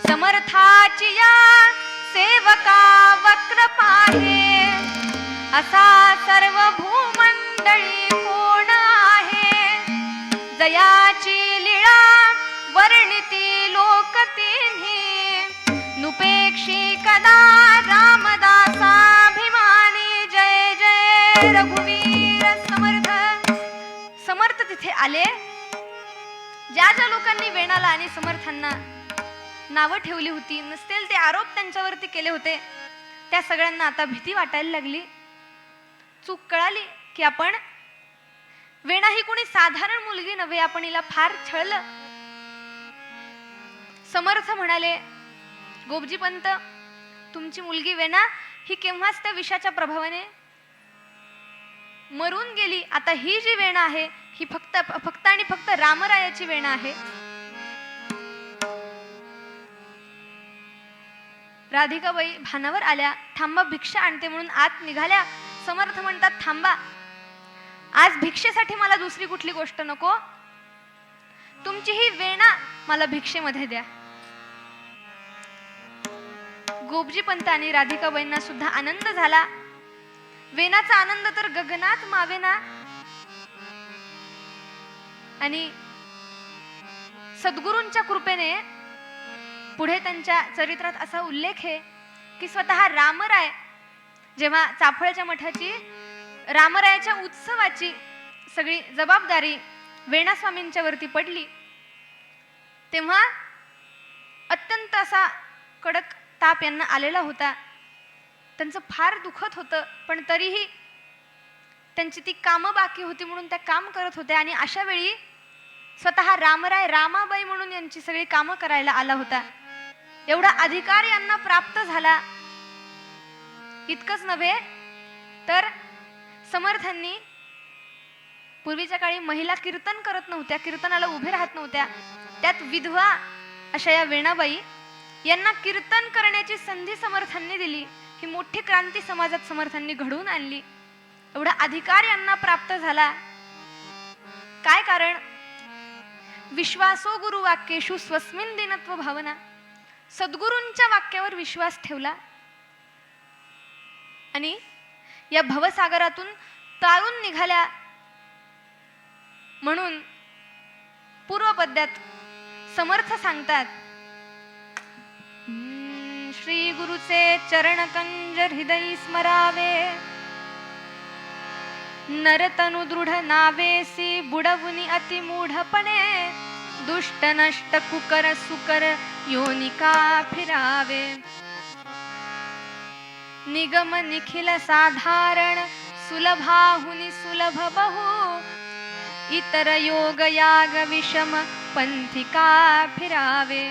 समर्थाची या सेवका वक्र पाहे, असा सर्व भूमंडळी कोण आहे, जयाची लीळा वर्णिती लोक तिन्ही, नुपेक्षी कदा रामदासाभिमानी. जय जय रघुवीर समर्थ. समर्थ तिथे आले. ज्या ज्या लोकांनी वेणाला आणि समर्थांना नावं ठेवली होती, नसतील ते आरोप त्यांच्यावरती केले होते, त्या सगळ्यांना आता भीती वाटायला लागली. चूक कळाली की आपण वेणा ही कोणी साधारण मुलगी नव्हे, आपण हिला फार छळलं. समर्थ म्हणाले, गोपजी पंत, तुमची मुलगी वेणा ही केव्हाच त्या विषाच्या प्रभावाने मरून गेली. आता ही जी वेणा आहे ही फक्त आणि फक्त रामरायाची वेणा आहे. राधिकाबाई भानावर आल्या. थांबा, भिक्षा आणते म्हणून आत निघाल्या. समर्थ म्हणतात, थांबा, आज भिक्षेसाठी मला दुसरी कुठली गोष्ट नको, तुमची ही वेणा मला भिक्षेमध्ये द्या. गोपजी पंत आणि राधिकाबाईंना सुद्धा आनंद झाला. वेणाचा आनंद तर गगनात मावेना. आणि सद्गुरूंच्या कृपेने पुढे त्यांच्या चरित्रात असा उल्लेख आहे की स्वतः रामराय जेव्हा चाफळच्या मठाची रामरायाच्या उत्सवाची सगळी जबाबदारी वेणास्वामींच्या वरती पडली, तेव्हा अत्यंत असा कडक ताप यांना आलेला होता. त्यांचं फार दुखत होतं, पण तरीही त्यांची ती कामं बाकी होती म्हणून त्या काम करत होत्या. आणि अशा वेळी स्वतः रामराय रामाबाई म्हणून यांची सगळी कामं करायला आला होता. एवढा अधिकार यांना प्राप्त झाला. इतकंच नव्हे तर समर्थांनी, पूर्वीच्या काळी महिला कीर्तन करत नव्हत्या, कीर्तनाला उभे राहत नव्हत्या, त्यात विधवा अशा या वेणाबाई यांना कीर्तन करण्याची संधी समर्थांनी दिली. ही मोठी क्रांती समाजात समर्थांनी घडवून आणली. एवढा अधिकार यांना प्राप्त झाला. काय कारण? विश्वासो गुरु वाक्येषु स्वस्मिन दीनत्व भावना. सद्गुरूंच्या वाक्यावर विश्वास ठेवला आणि या भवसागरातून तारून निघाल्या. म्हणून पूर्वपद्यात समर्थ सांगतात, श्री गुरुचे चरण कंज हृदयी स्मरावे. नरतनु दृढ नावेसी बुडवुनी अति मूढपणे. दुष्ट नष्ट कुकर सुकर योनिका फिरावे. निगम निखिल साधारण सुलभाहुनी सुलभ बहु. इतर योग याग विषम पंथिका फिरावे.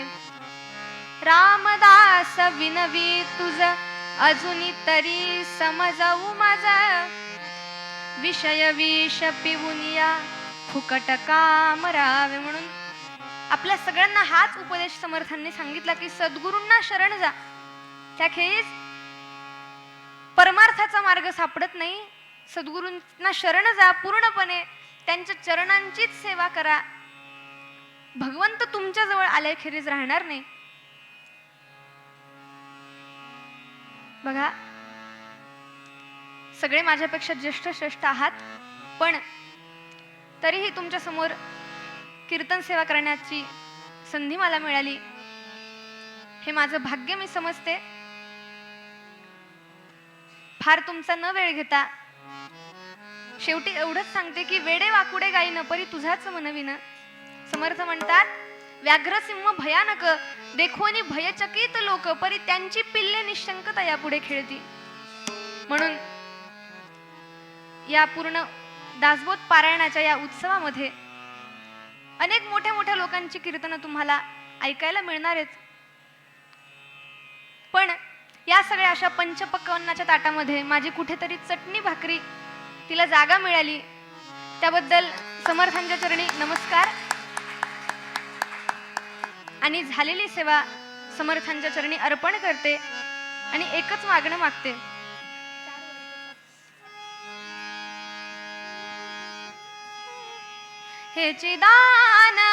रामदास विनवी तुझ अजुनी तरी समजाऊ माझा. विषय विष पिवुनिया फुकट कामरावे. म्हणून आपल्या सगळ्यांना हाच उपदेश समर्थांनी सांगितला की सद्गुरूंना शरण जा. त्याखेरीज परमार्थाचा मार्ग सापडत नाही. सद्गुरूंना शरण जा, पूर्णपणे त्यांच्या चरणांचीच सेवा करा. भगवंत तुमच्या जवळ आल्याखेरीज राहणार नाही. बघा, सगळे माझ्यापेक्षा ज्येष्ठ श्रेष्ठ आहात, पण तरीही तुमच्या समोर कीर्तन सेवा करण्याची संधी मला मिळाली, हे माझं भाग्य मी समजते. फार तुमचा न वेळ घेता शेवटी एवढंच सांगते की वेडे वाकुडे गायीन परी तुझाच मनविन. समर्थ म्हणतात, व्याघ्रसिंह भयानक देखोनी भयचकित लोक परी त्यांची पिल्ले निशंक तयापुढे खेळती. म्हणून या पूर्ण दासबोध पारायणाच्या या उत्सवामध्ये अनेक मोठ्या मोठ्या लोकांची कीर्तनं तुम्हाला ऐकायला मिळणार आहेत. पण या सगळ्या अशा पंचपक्वान्नाच्या ताटामध्ये माझी कुठेतरी चटणी भाकरी तिला जागा मिळाली, त्याबद्दल समर्थांच्या चरणी नमस्कार. आणि झालेली सेवा समर्थांच्या चरणी अर्पण करते आणि एकच मागणं मागते. हे चिदानंद